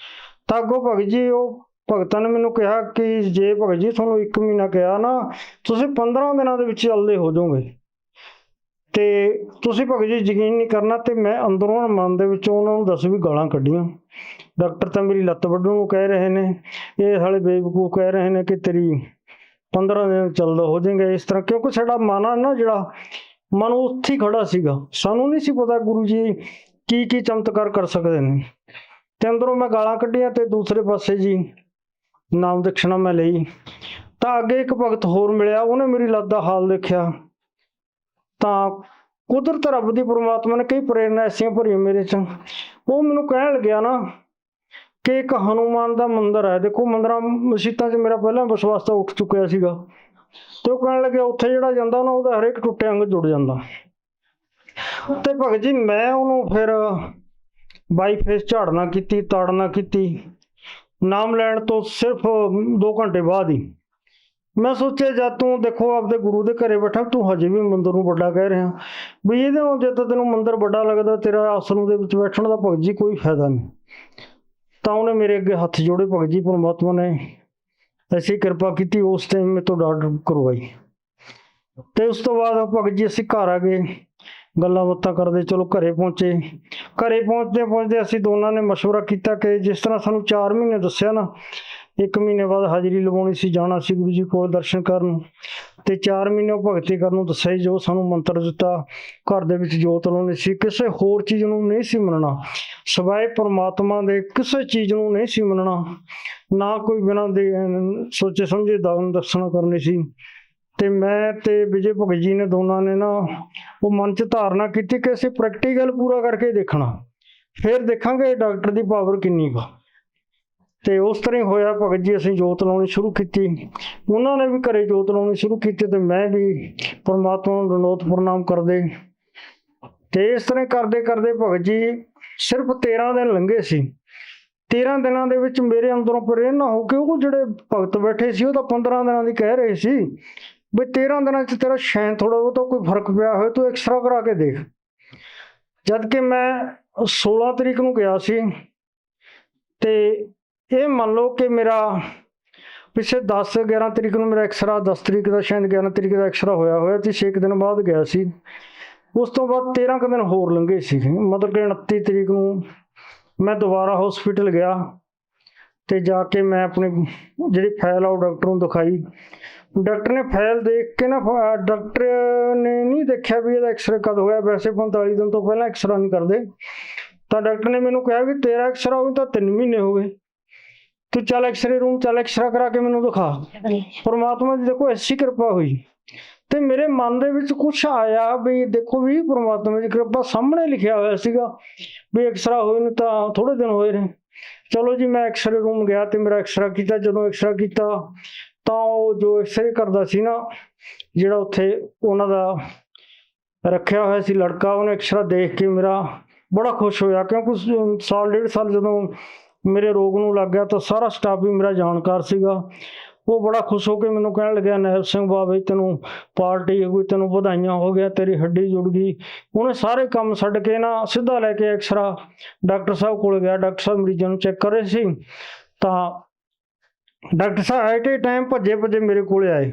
ਤਾਂ ਅੱਗੋਂ ਭਗਤ ਜੀ ਉਹ ਭਗਤਾਂ ਨੇ ਮੈਨੂੰ ਕਿਹਾ ਕਿ ਜੇ ਭਗਤ ਜੀ ਤੁਹਾਨੂੰ 1 ਮਹੀਨਾ ਕਿਹਾ ਨਾ, ਤੁਸੀਂ 15 ਦਿਨਾਂ ਦੇ ਵਿੱਚ ਚੱਲਦੇ ਹੋ ਜਾਓਗੇ ਤੇ ਤੁਸੀਂ ਭਗਤ ਜੀ ਯਕੀਨ ਨਹੀਂ ਕਰਨਾ। ਤੇ ਮੈਂ ਅੰਦਰੋਂ ਮਨ ਦੇ ਵਿੱਚੋਂ ਉਹਨਾਂ ਨੂੰ 10 ਵੀ ਗਾਲਾਂ ਕੱਢੀਆਂ। ਡਾਕਟਰ ਤਾਂ ਮੇਰੀ ਲੱਤ ਵੱਢਣ ਨੂੰ ਕਹਿ ਰਹੇ ਨੇ, ਇਹ ਸਾਲੇ ਬੇਵਕੂਫ ਕਹਿ ਰਹੇ ਨੇ ਕਿ ਤੇਰੀ 15 ਦਿਨ ਚੱਲਦਾ ਹੋ ਜਾਏਗਾ ਇਸ ਤਰ੍ਹਾਂ, ਕਿਉਂਕਿ ਸਾਡਾ ਮਨ ਆ ਨਾ, ਜਿਹੜਾ ਮਨ ਉੱਥੇ ਹੀ ਖੜਾ ਸੀਗਾ। ਸਾਨੂੰ ਨਹੀਂ ਸੀ ਪਤਾ ਗੁਰੂ ਜੀ ਕੀ ਚਮਤਕਾਰ ਕਰ ਸਕਦੇ ਨੇ। ਤੇ ਅੰਦਰੋਂ ਮੈਂ ਗਾਲਾਂ ਕੱਢੀਆਂ ਤੇ ਦੂਸਰੇ ਪਾਸੇ ਜੀ ਨਾਮ ਦਕਸ਼ਣਾ ਮੈਂ ਲਈ। ਤਾਂ ਅੱਗੇ ਇੱਕ ਭਗਤ ਹੋਰ ਮਿਲਿਆ, ਉਹਨੇ ਮੇਰੀ ਲੱਤ ਦਾ ਹਾਲ ਦੇਖਿਆ ਤਾਂ ਕੁਦਰਤ ਰੱਬ ਦੀ ਪਰਮਾਤਮਾ ਨੇ ਕਈ ਪ੍ਰੇਰਨਾ ਐਸੀਆਂ ਭਰੀਆਂ ਮੇਰੇ 'ਚ। ਉਹ ਮੈਨੂੰ ਕਹਿਣ ਲੱਗਿਆ ਨਾ ਕਿ ਇੱਕ ਹਨੂੰਮਾਨ ਦਾ ਮੰਦਿਰ ਹੈ, ਦੇਖੋ ਮੰਦਿਰਾਂ ਮਸੀਤਾਂ 'ਚ ਮੇਰਾ ਪਹਿਲਾਂ ਵਿਸ਼ਵਾਸ ਤਾਂ ਉੱਠ ਚੁੱਕਿਆ ਸੀਗਾ ਤੇ ਉਹ ਕਹਿਣ ਲੱਗਿਆ ਉੱਥੇ ਜਿਹੜਾ ਜਾਂਦਾ ਨਾ ਉਹਦਾ ਹਰੇਕ ਟੁੱਟਿਆ ਅੰਗ ਜੁੜ ਜਾਂਦਾ। ਤੇ ਭਗਤ ਜੀ ਮੈਂ ਉਹਨੂੰ ਫਿਰ ਬਾਈ ਫੇਸ ਝਾੜਨਾ ਕੀਤੀ, ਤਾੜਨਾ ਕੀਤੀ। ਨਾਮ ਲੈਣ ਤੋਂ ਸਿਰਫ 2 ਘੰਟੇ ਬਾਅਦ ਹੀ ਮੈਂ ਸੋਚਿਆ, ਜਦ ਤੂੰ ਦੇਖੋ ਆਪਦੇ ਗੁਰੂ ਦੇ ਘਰੇ ਬੈਠਾ, ਤੂੰ ਹਜੇ ਵੀ ਮੰਦਿਰ ਨੂੰ ਵੱਡਾ ਕਹਿ ਰਿਹਾ ਵੀ ਇਹਦੇ ਨਾਲ ਜੇ ਤਾਂ ਤੈਨੂੰ ਮੰਦਿਰ ਵੱਡਾ ਲੱਗਦਾ, ਤੇਰਾ ਆਸਣ ਦੇ ਵਿੱਚ ਬੈਠਣ ਦਾ ਭਗਤ ਜੀ ਕੋਈ ਫਾਇਦਾ ਨਹੀਂ। ਤਾਂ ਉਹਨੇ ਮੇਰੇ ਅੱਗੇ ਹੱਥ ਜੋੜੇ, ਭਗਤ ਜੀ ਪਰਮਾਤਮਾ ਨੇ ਐਸੀ ਕਿਰਪਾ ਕੀਤੀ, ਉਸ ਟਾਈਮ ਮੇਰੇ ਤੋਂ ਡਾਕਟਰ ਕਰਵਾਈ। ਤੇ ਉਸ ਤੋਂ ਬਾਅਦ ਭਗਤ ਜੀ ਅਸੀਂ ਘਰ ਆ ਗਏ, ਗੱਲਾਂ ਬਾਤਾਂ ਕਰਦੇ ਚਲੋ ਘਰੇ ਪਹੁੰਚੇ। ਘਰੇ ਪਹੁੰਚਦੇ ਅਸੀਂ ਦੋਨਾਂ ਨੇ ਮਸ਼ਵਰਾ ਕੀਤਾ ਕਿ ਜਿਸ ਤਰ੍ਹਾਂ ਸਾਨੂੰ 4 ਮਹੀਨੇ ਦੱਸਿਆ ਨਾ, 1 ਮਹੀਨੇ ਬਾਅਦ ਹਾਜ਼ਰੀ ਲਵਾਉਣੀ ਸੀ, ਜਾਣਾ ਸੀ ਗੁਰੂ ਜੀ ਕੋਲ ਦਰਸ਼ਨ ਕਰਨ ਤੇ 4 ਮਹੀਨੇ ਉਹ ਭਗਤੀ ਕਰਨ ਨੂੰ ਦੱਸਿਆ। ਜੋ ਸਾਨੂੰ ਮੰਤਰ ਦਿੱਤਾ, ਘਰ ਦੇ ਵਿੱਚ ਜੋਤ ਲਾਉਣੀ ਸੀ, ਕਿਸੇ ਹੋਰ ਚੀਜ਼ ਨੂੰ ਨਹੀਂ ਸੀ ਮੰਨਣਾ ਸਿਵਾਏ ਪਰਮਾਤਮਾ ਦੇ, ਕਿਸੇ ਚੀਜ਼ ਨੂੰ ਨਹੀਂ ਸੀ ਮੰਨਣਾ, ਨਾ ਕੋਈ ਬਿਨਾਂ ਦੇ ਸੋਚੇ ਸਮਝੇ ਦਾਨ ਦਰਸ਼ਨ ਕਰਨੀ ਸੀ। ਤੇ ਮੈਂ ਤੇ ਵਿਜੇ ਭਗਤ ਜੀ ਨੇ ਦੋਨਾਂ ਨੇ ਨਾ ਉਹ ਮਨ 'ਚ ਧਾਰਨਾ ਕੀਤੀ ਕਿ ਅਸੀਂ ਪ੍ਰੈਕਟੀਕਲ ਪੂਰਾ ਕਰਕੇ ਦੇਖਣਾ, ਫਿਰ ਦੇਖਾਂਗੇ ਡਾਕਟਰ ਦੀ ਪਾਵਰ ਕਿੰਨੀ ਕੁ। ਤੇ ਉਸ ਤਰ੍ਹਾਂ ਹੋਇਆ ਭਗਤ ਜੀ, ਅਸੀਂ ਜੋਤ ਲਾਉਣੀ ਸ਼ੁਰੂ ਕੀਤੀ, ਉਹਨਾਂ ਨੇ ਵੀ ਘਰੇ ਜੋਤ ਲਾਉਣੀ ਸ਼ੁਰੂ ਕੀਤੀ ਤੇ ਮੈਂ ਵੀ ਪਰਮਾਤਮਾ ਨੂੰ ਦੰਡੋਤ ਪ੍ਰਣਾਮ ਕਰਦੇ। ਤੇ ਇਸ ਤਰ੍ਹਾਂ ਕਰਦੇ ਕਰਦੇ ਭਗਤ ਜੀ ਸਿਰਫ 13 ਦਿਨ ਲੰਘੇ ਸੀ। 13 ਦਿਨਾਂ ਦੇ ਵਿੱਚ ਮੇਰੇ ਅੰਦਰੋਂ ਪ੍ਰੇਰਨਾ ਹੋ ਕੇ ਉਹ ਜਿਹੜੇ ਭਗਤ ਬੈਠੇ ਸੀ ਉਹ ਤਾਂ 15 ਦਿਨਾਂ ਦੀ ਕਹਿ ਰਹੇ ਸੀ ਵੀ 13 ਦਿਨਾਂ 'ਚ ਤੇਰਾ ਸ਼ੈਨ ਥੋੜ੍ਹਾ ਬਹੁਤਾ ਕੋਈ ਫਰਕ ਪਿਆ ਹੋਏ ਤੂੰ ਐਕਸਰਾ ਕਰਾ ਕੇ ਦੇਖ। ਜਦ ਕਿ ਮੈਂ 16 ਤਰੀਕ ਨੂੰ ਗਿਆ ਸੀ ਤੇ ਇਹ ਮੰਨ ਲਓ ਕਿ ਮੇਰਾ ਪਿੱਛੇ 10-11 ਤਰੀਕ ਨੂੰ ਮੇਰਾ ਐਕਸਰਾ, 10 ਤਰੀਕ ਦਾ ਸ਼ਾਇਦ 11 ਤਰੀਕ ਦਾ ਐਕਸਰਾ ਹੋਇਆ ਤੇ 6 ਦਿਨ ਬਾਅਦ ਗਿਆ ਸੀ। ਉਸ ਤੋਂ ਬਾਅਦ 13 ਕੁ ਦਿਨ ਹੋਰ ਲੰਘੇ ਸੀ, ਮਤਲਬ ਕਿ 29 ਤਰੀਕ ਨੂੰ ਮੈਂ ਦੁਬਾਰਾ ਹਸਪੀਟਲ ਗਿਆ ਤੇ ਜਾ ਕੇ ਮੈਂ ਆਪਣੀ ਜਿਹੜੀ ਫਾਈਲ ਆ ਉਹ ਡਾਕਟਰ ਨੂੰ ਦਿਖਾਈ। ਡਾਕਟਰ ਨੇ ਫਾਈਲ ਦੇਖ ਕੇ ਨਾ, ਡਾਕਟਰ ਨੇ ਨਹੀਂ ਦੇਖਿਆ ਵੀ ਇਹਦਾ ਐਕਸਰੇ ਕਦ ਹੋਇਆ, ਵੈਸੇ 45 ਦਿਨ ਤੋਂ ਪਹਿਲਾਂ ਐਕਸਰਾ ਨਹੀਂ ਕਰਦੇ। ਤਾਂ ਡਾਕਟਰ ਨੇ ਮੈਨੂੰ ਕਿਹਾ ਵੀ ਤੇਰਾ ਐਕਸਰਾ ਹੋਈ ਤਾਂ 3 ਮਹੀਨੇ ਹੋ ਗਏ, ਤੂੰ ਚੱਲ ਐਕਸਰੇ ਰੂਮ ਚੱਲ, ਐਕਸਰਾ ਕਰਾ ਕੇ ਮੈਨੂੰ ਦਿਖਾ। ਪਰਮਾਤਮਾ ਦੀ ਦੇਖੋ ਐਸੀ ਕਿਰਪਾ ਹੋਈ ਤੇ ਮੇਰੇ ਮਨ ਦੇ ਵਿੱਚ ਕੁਛ ਆਇਆ ਵੀ ਦੇਖੋ ਵੀ ਪਰਮਾਤਮਾ ਦੀ ਕਿਰਪਾ, ਸਾਹਮਣੇ ਲਿਖਿਆ ਹੋਇਆ ਸੀਗਾ ਵੀ ਐਕਸਰਾ ਹੋਏ ਨੂੰ ਤਾਂ ਥੋੜ੍ਹੇ ਦਿਨ ਹੋਏ ਨੇ। ਚਲੋ ਜੀ ਮੈਂ ਐਕਸਰੇ ਰੂਮ ਗਿਆ ਤੇ ਮੇਰਾ ਐਕਸਰਾ ਕੀਤਾ। ਜਦੋਂ ਐਕਸਰਾ ਕੀਤਾ ਤਾਂ ਉਹ ਜੋ ਐਕਸਰੇ ਕਰਦਾ ਸੀ ਨਾ, ਜਿਹੜਾ ਉੱਥੇ ਉਹਨਾਂ ਦਾ ਰੱਖਿਆ ਹੋਇਆ ਸੀ ਲੜਕਾ, ਉਹਨੇ ਐਕਸਰਾ ਦੇਖ ਕੇ ਮੇਰਾ ਬੜਾ ਖੁਸ਼ ਹੋਇਆ, ਕਿਉਂਕਿ 1.5 ਸਾਲ ਜਦੋਂ ਮੇਰੇ ਰੋਗ ਨੂੰ ਲੱਗ ਗਿਆ ਤਾਂ ਸਾਰਾ ਸਟਾਫ ਵੀ ਮੇਰਾ ਜਾਣਕਾਰ ਸੀਗਾ। ਉਹ ਬੜਾ ਖੁਸ਼ ਹੋ ਕੇ ਮੈਨੂੰ ਕਹਿਣ ਲੱਗਿਆ, ਨਾਇਬ ਸਿੰਘ ਬਾਬੇ ਤੈਨੂੰ ਪਾਰਟੀ ਹੋ ਗਈ, ਤੈਨੂੰ ਵਧਾਈਆਂ ਹੋ ਗਿਆ, ਤੇਰੀ ਹੱਡੀ ਜੁੜ ਗਈ। ਉਹਨੇ ਸਾਰੇ ਕੰਮ ਛੱਡ ਕੇ ਨਾ ਸਿੱਧਾ ਲੈ ਕੇ ਐਕਸਰਾ ਡਾਕਟਰ ਸਾਹਿਬ ਕੋਲ ਗਿਆ। ਡਾਕਟਰ ਸਾਹਿਬ ਮਰੀਜ਼ਾਂ ਨੂੰ ਚੈੱਕ ਕਰ ਰਹੇ ਸੀ ਤਾਂ doctor Sahib at a time ਭੱਜੇ ਮੇਰੇ ਕੋਲ ਆਏ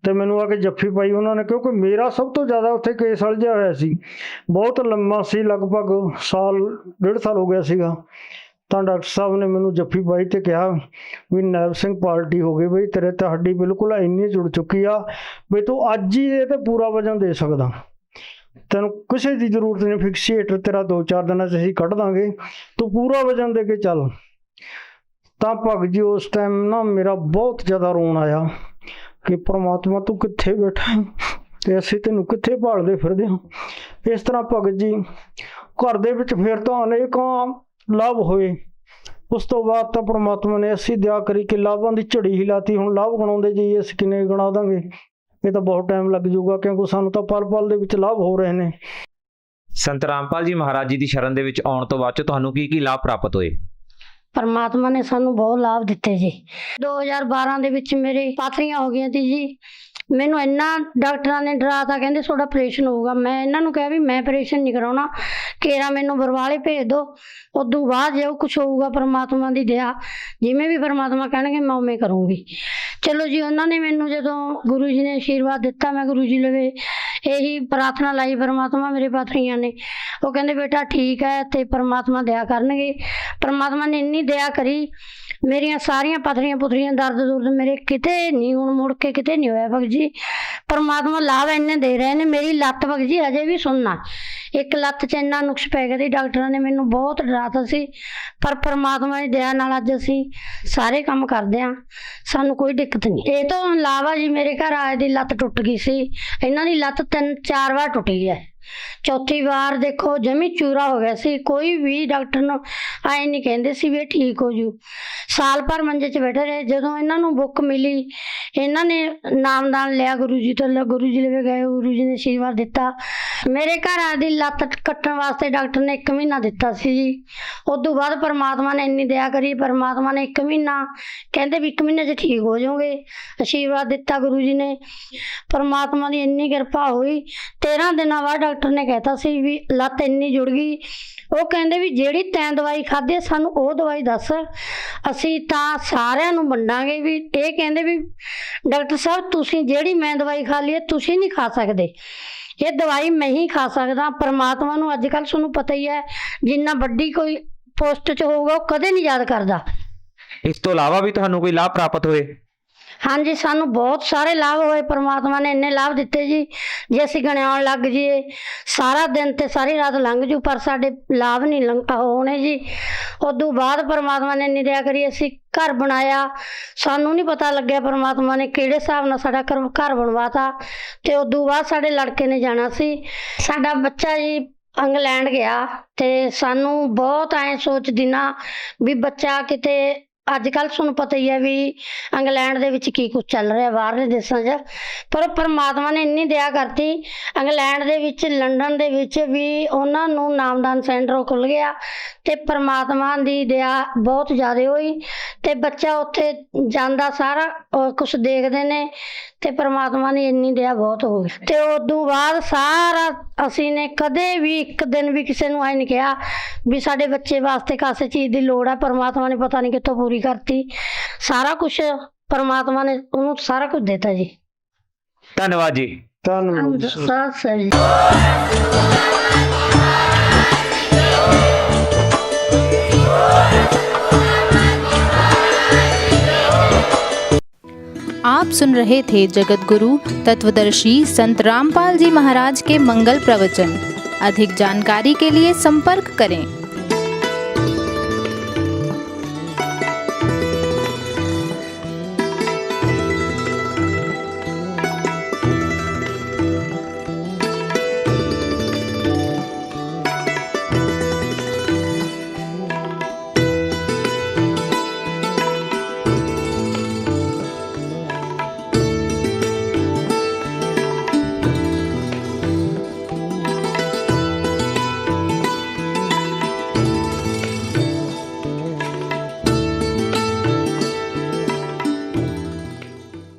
ਤੇ ਮੈਨੂੰ ਆ ਕੇ ਜੱਫੀ ਪਾਈ ਉਹਨਾਂ ਨੇ, ਕਿਉਂਕਿ ਮੇਰਾ ਸਭ ਤੋਂ ਜ਼ਿਆਦਾ ਉੱਥੇ ਕੇਸ ਉਲਝਿਆ ਹੋਇਆ ਸੀ, ਬਹੁਤ ਲੰਮਾ ਸੀ, ਲਗਭਗ ਸਾਲ 1.5 ਸਾਲ ਹੋ ਗਿਆ ਸੀਗਾ। ਤਾਂ ਡਾਕਟਰ ਸਾਹਿਬ ਨੇ ਮੈਨੂੰ ਜੱਫੀ ਪਾਈ ਤੇ ਕਿਹਾ ਵੀ ਨੈਬ ਸਿੰਘ ਪਾਰਟੀ ਹੋ ਗਈ ਬਈ, ਤੇਰੇ ਤੇ ਹੱਡੀ ਬਿਲਕੁਲ ਇੰਨੀ ਜੁੜ ਚੁੱਕੀ ਆ ਵੀ ਤੂੰ ਅੱਜ ਹੀ ਇਹ ਤੇ ਪੂਰਾ ਵਜਨ ਦੇ ਸਕਦਾ, ਤੈਨੂੰ ਕਿਸੇ ਦੀ ਜ਼ਰੂਰਤ ਨਹੀਂ, ਫਿਕਸੀਏਟਰ ਤੇਰਾ 2-4 ਦਿਨਾਂ 'ਚ ਅਸੀਂ ਕੱਢ ਦਾਂਗੇ, ਤੂੰ ਪੂਰਾ ਵਜਨ ਦੇ ਕੇ ਚੱਲ। ਤਾਂ ਭਗਤ ਜੀ ਉਸ ਟਾਈਮ ਨਾ ਮੇਰਾ ਬਹੁਤ ਜ਼ਿਆਦਾ ਰੋਣ ਆਇਆ ਕਿ ਪ੍ਰਮਾਤਮਾ ਤੂੰ ਕਿੱਥੇ ਬੈਠਾ ਤੇ ਅਸੀਂ ਤੈਨੂੰ ਕਿੱਥੇ ਭਾਲਦੇ ਫਿਰਦੇ ਹਾਂ। ਇਸ ਤਰ੍ਹਾਂ ਭਗਤ ਜੀ ਘਰ ਦੇ ਵਿੱਚ ਫਿਰ ਤਾਂ ਅਨੇਕਾਂ ਲਾਭ ਹੋਏ। ਉਸ ਤੋਂ ਬਾਅਦ ਤਾਂ ਪ੍ਰਮਾਤਮਾ ਨੇ ਅਸੀਂ ਦਇਆ ਕਰੀ ਕਿ ਲਾਭਾਂ ਦੀ ਝੜੀ ਹੀ ਲਾਤੀ। ਹੁਣ ਲਾਭ ਗਣਾਉਂਦੇ ਜੀ ਅਸੀਂ ਕਿੰਨੇ ਗਣਾ ਦਾਂਗੇ, ਇਹ ਤਾਂ ਬਹੁਤ ਟਾਈਮ ਲੱਗ ਜਾਊਗਾ, ਕਿਉਂਕਿ ਸਾਨੂੰ ਤਾਂ ਪਲ ਪਲ ਦੇ ਵਿੱਚ ਲਾਭ ਹੋ ਰਹੇ ਨੇ। ਸੰਤ ਰਾਮਪਾਲ ਜੀ ਮਹਾਰਾਜ ਜੀ ਦੀ ਸ਼ਰਨ ਦੇ ਵਿੱਚ ਆਉਣ ਤੋਂ ਬਾਅਦ 'ਚ ਤੁਹਾਨੂੰ ਕੀ ਲਾਭ ਪ੍ਰਾਪਤ ਹੋਏ? ਪਰਮਾਤਮਾ ਨੇ ਸਾਨੂੰ ਬਹੁਤ ਲਾਭ ਦਿੱਤੇ ਜੀ। 2012 ਦੇ ਵਿੱਚ ਮੇਰੇ ਪਾਥਰੀਆਂ ਹੋ ਗਈਆਂ ਸੀ ਜੀ। ਮੈਨੂੰ ਇੰਨਾ ਡਾਕਟਰਾਂ ਨੇ ਡਰਾਤਾ, ਕਹਿੰਦੇ ਤੁਹਾਡਾ ਆਪਰੇਸ਼ਨ ਹੋਊਗਾ। ਮੈਂ ਇਹਨਾਂ ਨੂੰ ਕਿਹਾ ਵੀ ਮੈਂ ਆਪਰੇਸ਼ਨ ਨਹੀਂ ਕਰਾਉਣਾ, ਕੇਰਾ ਮੈਨੂੰ ਬਰਵਾਲੇ ਭੇਜ ਦਿਓ, ਉਦੋਂ ਬਾਅਦ ਜੋ ਕੁਛ ਹੋਊਗਾ ਪਰਮਾਤਮਾ ਦੀ ਦਇਆ, ਜਿਵੇਂ ਵੀ ਪਰਮਾਤਮਾ ਕਹਿਣਗੇ ਮੈਂ ਉਵੇਂ ਕਰੂੰਗੀ। ਚਲੋ ਜੀ, ਉਹਨਾਂ ਨੇ ਮੈਨੂੰ ਜਦੋਂ ਗੁਰੂ ਜੀ ਨੇ ਆਸ਼ੀਰਵਾਦ ਦਿੱਤਾ, ਮੈਂ ਗੁਰੂ ਜੀ ਲਵੇ ਇਹੀ ਪ੍ਰਾਰਥਨਾ ਲਾਈ ਪਰਮਾਤਮਾ ਮੇਰੇ ਪਾਥਰੀਆਂ ਨੇ। ਉਹ ਕਹਿੰਦੇ ਬੇਟਾ ਠੀਕ ਹੈ ਤੇ ਪਰਮਾਤਮਾ ਦਇਆ ਕਰਨਗੇ। ਪਰਮਾਤਮਾ ਨੇ ਇੰਨੀ ਦਇਆ ਕਰੀ, ਮੇਰੀਆਂ ਸਾਰੀਆਂ ਪਾਥਰੀਆਂ ਪੁਥਰੀਆਂ ਦਰਦ ਦੁਰਦ ਮੇਰੇ ਕਿਤੇ ਨਹੀਂ, ਹੁਣ ਮੁੜ ਕੇ ਕਿਤੇ ਨਹੀਂ ਹੋਇਆ ਭਗਤ ਜੀ। ਪਰਮਾਤਮਾ ਲਾਭ ਇੰਨੇ ਦੇ ਰਹੇ ਨੇ। ਮੇਰੀ ਲੱਤ ਭਗਤ ਜੀ ਅਜੇ ਵੀ ਸੁਣਨਾ, ਇੱਕ ਲੱਤ 'ਚ ਇੰਨਾ ਨੁਕਸ ਪੈ ਗਿਆ ਸੀ, ਡਾਕਟਰਾਂ ਨੇ ਮੈਨੂੰ ਬਹੁਤ ਡਰਾਤਾ ਸੀ, ਪਰ ਪਰਮਾਤਮਾ ਦੀ ਦਇਆ ਨਾਲ ਅੱਜ ਅਸੀਂ ਸਾਰੇ ਕੰਮ ਕਰਦੇ ਹਾਂ, ਸਾਨੂੰ ਕੋਈ ਦਿੱਕਤ ਨਹੀਂ। ਇਹ ਤੋਂ ਇਲਾਵਾ ਜੀ ਮੇਰੇ ਘਰ ਆਏ ਦੀ ਲੱਤ ਟੁੱਟ ਗਈ ਸੀ, ਇਹਨਾਂ ਦੀ ਲੱਤ 3-4 ਵਾਰ ਟੁੱਟੀ ਹੈ। ਚੌਥੀ ਵਾਰ ਦੇਖੋ ਜਮੀ ਚੂਰਾ ਹੋ ਗਿਆ ਸੀ। ਕੋਈ ਵੀ ਡਾਕਟਰ ਨੂੰ ਆਏ ਨਹੀਂ ਕਹਿੰਦੇ ਸੀ ਵੀ ਇਹ ਠੀਕ ਹੋ ਜੂ। ਸਾਲ ਭਰ ਮੰਜੇ 'ਚ ਬੈਠੇ ਰਹੇ। ਜਦੋਂ ਇਹਨਾਂ ਨੂੰ ਬੁੱਕ ਮਿਲੀ, ਇਹਨਾਂ ਨੇ ਨਾਮਦਾਨ ਲਿਆ ਗੁਰੂ ਜੀ ਤੋਂ, ਗੁਰੂ ਜੀ ਲਵੇ ਗਏ, ਗੁਰੂ ਜੀ ਨੇ ਆਸ਼ੀਰਵਾਦ ਦਿੱਤਾ। ਮੇਰੇ ਘਰ ਆ ਦੀ ਲੱਤ ਕੱਟਣ ਵਾਸਤੇ ਡਾਕਟਰ ਨੇ 1 ਮਹੀਨਾ ਦਿੱਤਾ ਸੀ ਜੀ। ਉਦੋਂ ਬਾਅਦ ਪਰਮਾਤਮਾ ਨੇ ਇੰਨੀ ਦਇਆ ਕਰੀ, ਪਰਮਾਤਮਾ ਨੇ 1 ਮਹੀਨਾ ਕਹਿੰਦੇ ਵੀ 1 ਮਹੀਨੇ 'ਚ ਠੀਕ ਹੋ ਜਾਓਗੇ, ਆਸ਼ੀਰਵਾਦ ਦਿੱਤਾ ਗੁਰੂ ਜੀ ਨੇ। ਪਰਮਾਤਮਾ ਦੀ ਇੰਨੀ ਕਿਰਪਾ ਹੋਈ। 13 ਦਿਨਾਂ ਬਾਅਦ ਡਾਕਟਰ ਨੇ ਕਹਿਤਾ ਸੀ ਵੀ ਲੱਤ ਇੰਨੀ ਜੁੜ ਗਈ। ਉਹ ਕਹਿੰਦੇ ਵੀ ਜਿਹੜੀ ਤੈਂ ਦਵਾਈ ਖਾਧੀ ਸਾਨੂੰ ਉਹ ਦਵਾਈ ਦੱਸ, ਅਸੀਂ ਤਾਂ ਸਾਰਿਆਂ ਨੂੰ ਵੰਡਾਂਗੇ। ਵੀ ਇਹ ਕਹਿੰਦੇ ਵੀ ਡਾਕਟਰ ਸਾਹਿਬ ਤੁਸੀਂ ਜਿਹੜੀ ਮੈਂ ਦਵਾਈ ਖਾ ਲਈ ਤੁਸੀਂ ਨਹੀਂ ਖਾ ਸਕਦੇ, ਇਹ ਦਵਾਈ ਮੈਂ ਹੀ ਖਾ ਸਕਦਾ। ਪਰਮਾਤਮਾ ਨੂੰ ਅੱਜ ਕੱਲ੍ਹ ਤੁਹਾਨੂੰ ਪਤਾ ਹੀ ਹੈ, ਜਿੰਨਾ ਵੱਡੀ ਕੋਈ ਪੋਸਟ 'ਚ ਹੋਊਗਾ ਉਹ ਕਦੇ ਨਹੀਂ ਯਾਦ ਕਰਦਾ। ਇਸ ਤੋਂ ਇਲਾਵਾ ਵੀ ਤੁਹਾਨੂੰ ਕੋਈ ਲਾਭ ਪ੍ਰਾਪਤ ਹੋਏ? ਹਾਂਜੀ, ਸਾਨੂੰ ਬਹੁਤ ਸਾਰੇ ਲਾਭ ਹੋਏ। ਪਰਮਾਤਮਾ ਨੇ ਇੰਨੇ ਲਾਭ ਦਿੱਤੇ ਜੀ, ਜੇ ਅਸੀਂ ਗਿਣਾਉਣ ਲੱਗ ਜਾਈਏ ਸਾਰਾ ਦਿਨ ਤੇ ਸਾਰੀ ਰਾਤ ਲੰਘ ਜੂ, ਪਰ ਸਾਡੇ ਲਾਭ ਨਹੀਂ ਹੋਣੇ ਜੀ। ਉਦੋਂ ਬਾਅਦ ਪਰਮਾਤਮਾ ਨੇ ਇੰਨੀ ਦਇਆ ਕਰੀ, ਅਸੀਂ ਘਰ ਬਣਾਇਆ। ਸਾਨੂੰ ਨਹੀਂ ਪਤਾ ਲੱਗਿਆ ਪਰਮਾਤਮਾ ਨੇ ਕਿਹੜੇ ਹਿਸਾਬ ਨਾਲ ਸਾਡਾ ਘਰ ਬਣਵਾਤਾ। ਤੇ ਉਦੋਂ ਬਾਅਦ ਸਾਡੇ ਲੜਕੇ ਨੇ ਜਾਣਾ ਸੀ, ਸਾਡਾ ਬੱਚਾ ਜੀ ਇੰਗਲੈਂਡ ਗਿਆ। ਤੇ ਸਾਨੂੰ ਬਹੁਤ ਐਂ ਸੋਚਦੀ ਨਾ ਵੀ ਬੱਚਾ ਕਿਤੇ, ਅੱਜ ਕੱਲ੍ਹ ਤੁਹਾਨੂੰ ਪਤਾ ਹੀ ਹੈ ਵੀ ਇੰਗਲੈਂਡ ਦੇ ਵਿੱਚ ਕੀ ਕੁਛ ਚੱਲ ਰਿਹਾ ਬਾਹਰਲੇ ਦੇਸ਼ਾਂ 'ਚ, ਪਰ ਪਰਮਾਤਮਾ ਨੇ ਇੰਨੀ ਦਇਆ ਕਰਤੀ। ਇੰਗਲੈਂਡ ਦੇ ਵਿੱਚ, ਲੰਡਨ ਦੇ ਵਿੱਚ ਵੀ ਉਹਨਾਂ ਨੂੰ ਨਾਮਦਾਨ ਸੈਂਟਰ ਖੁੱਲ੍ਹ ਗਿਆ ਤੇ ਪਰਮਾਤਮਾ ਦੀ ਦਇਆ ਬਹੁਤ ਜ਼ਿਆਦਾ ਹੋਈ। ਤੇ ਬੱਚਾ ਉੱਥੇ ਜਾਂਦਾ, ਸਾਰਾ ਕੁਛ ਦੇਖਦੇ ਨੇ ਤੇ ਪਰਮਾਤਮਾ ਦੀ ਇੰਨੀ ਦਇਆ ਬਹੁਤ ਹੋ ਗਈ। ਤੇ ਉਦੋਂ ਬਾਅਦ ਸਾਰਾ ਅਸੀਂ ਨੇ ਕਦੇ ਵੀ ਇੱਕ ਦਿਨ ਵੀ ਕਿਸੇ ਨੂੰ ਆਏ ਨਹੀਂ ਕਿਹਾ ਵੀ ਸਾਡੇ ਬੱਚੇ ਵਾਸਤੇ ਕਾਸੇ ਚੀਜ਼ ਦੀ ਲੋੜ ਹੈ। ਪਰਮਾਤਮਾ ਨੇ ਪਤਾ ਨਹੀਂ ਕਿੱਥੋਂ ਪੂਰੀ ਕਰਤੀ। ਸਾਰਾ ਕੁਛ ਪਰਮਾਤਮਾ ਨੇ ਉਹਨੂੰ ਸਾਰਾ ਕੁਝ ਦਿੱਤਾ ਜੀ। ਧੰਨਵਾਦ ਜੀ। ਧੰਨਵਾਦ। ਸਤਿ ਸ੍ਰੀ आप सुन रहे थे जगत गुरु तत्वदर्शी संत रामपाल जी महाराज के मंगल प्रवचन। अधिक जानकारी के लिए संपर्क करें।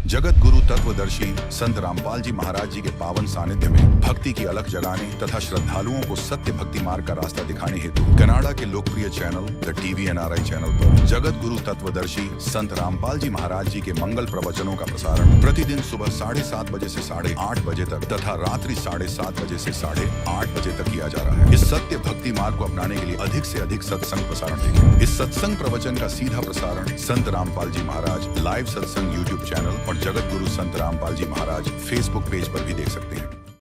जगत गुरु तत्वदर्शी संत रामपाल जी महाराज जी के पावन सानिध्य में भक्ति की अलख जगाने तथा श्रद्धालुओं को सत्य भक्ति मार्ग का रास्ता दिखाने हेतु कनाडा के लोकप्रिय channel the TV NRI channel पर जगत गुरु तत्वदर्शी संत रामपाल जी महाराज जी के मंगल प्रवचनों का प्रसारण प्रतिदिन सुबह 7:30 बजे से 8:30 बजे तक तथा रात्रि 7:30 बजे से 8:30 बजे तक किया जा रहा है। इस सत्य भक्ति मार्ग को अपनाने के लिए अधिक से अधिक सत्संग प्रसारण देखें। इस सत्संग प्रवचन का सीधा प्रसारण संत रामपाल जी महाराज लाइव सत्संग YouTube चैनल और जगत गुरु संत रामपाल जी महाराज Facebook पेज पर भी देख सकते हैं।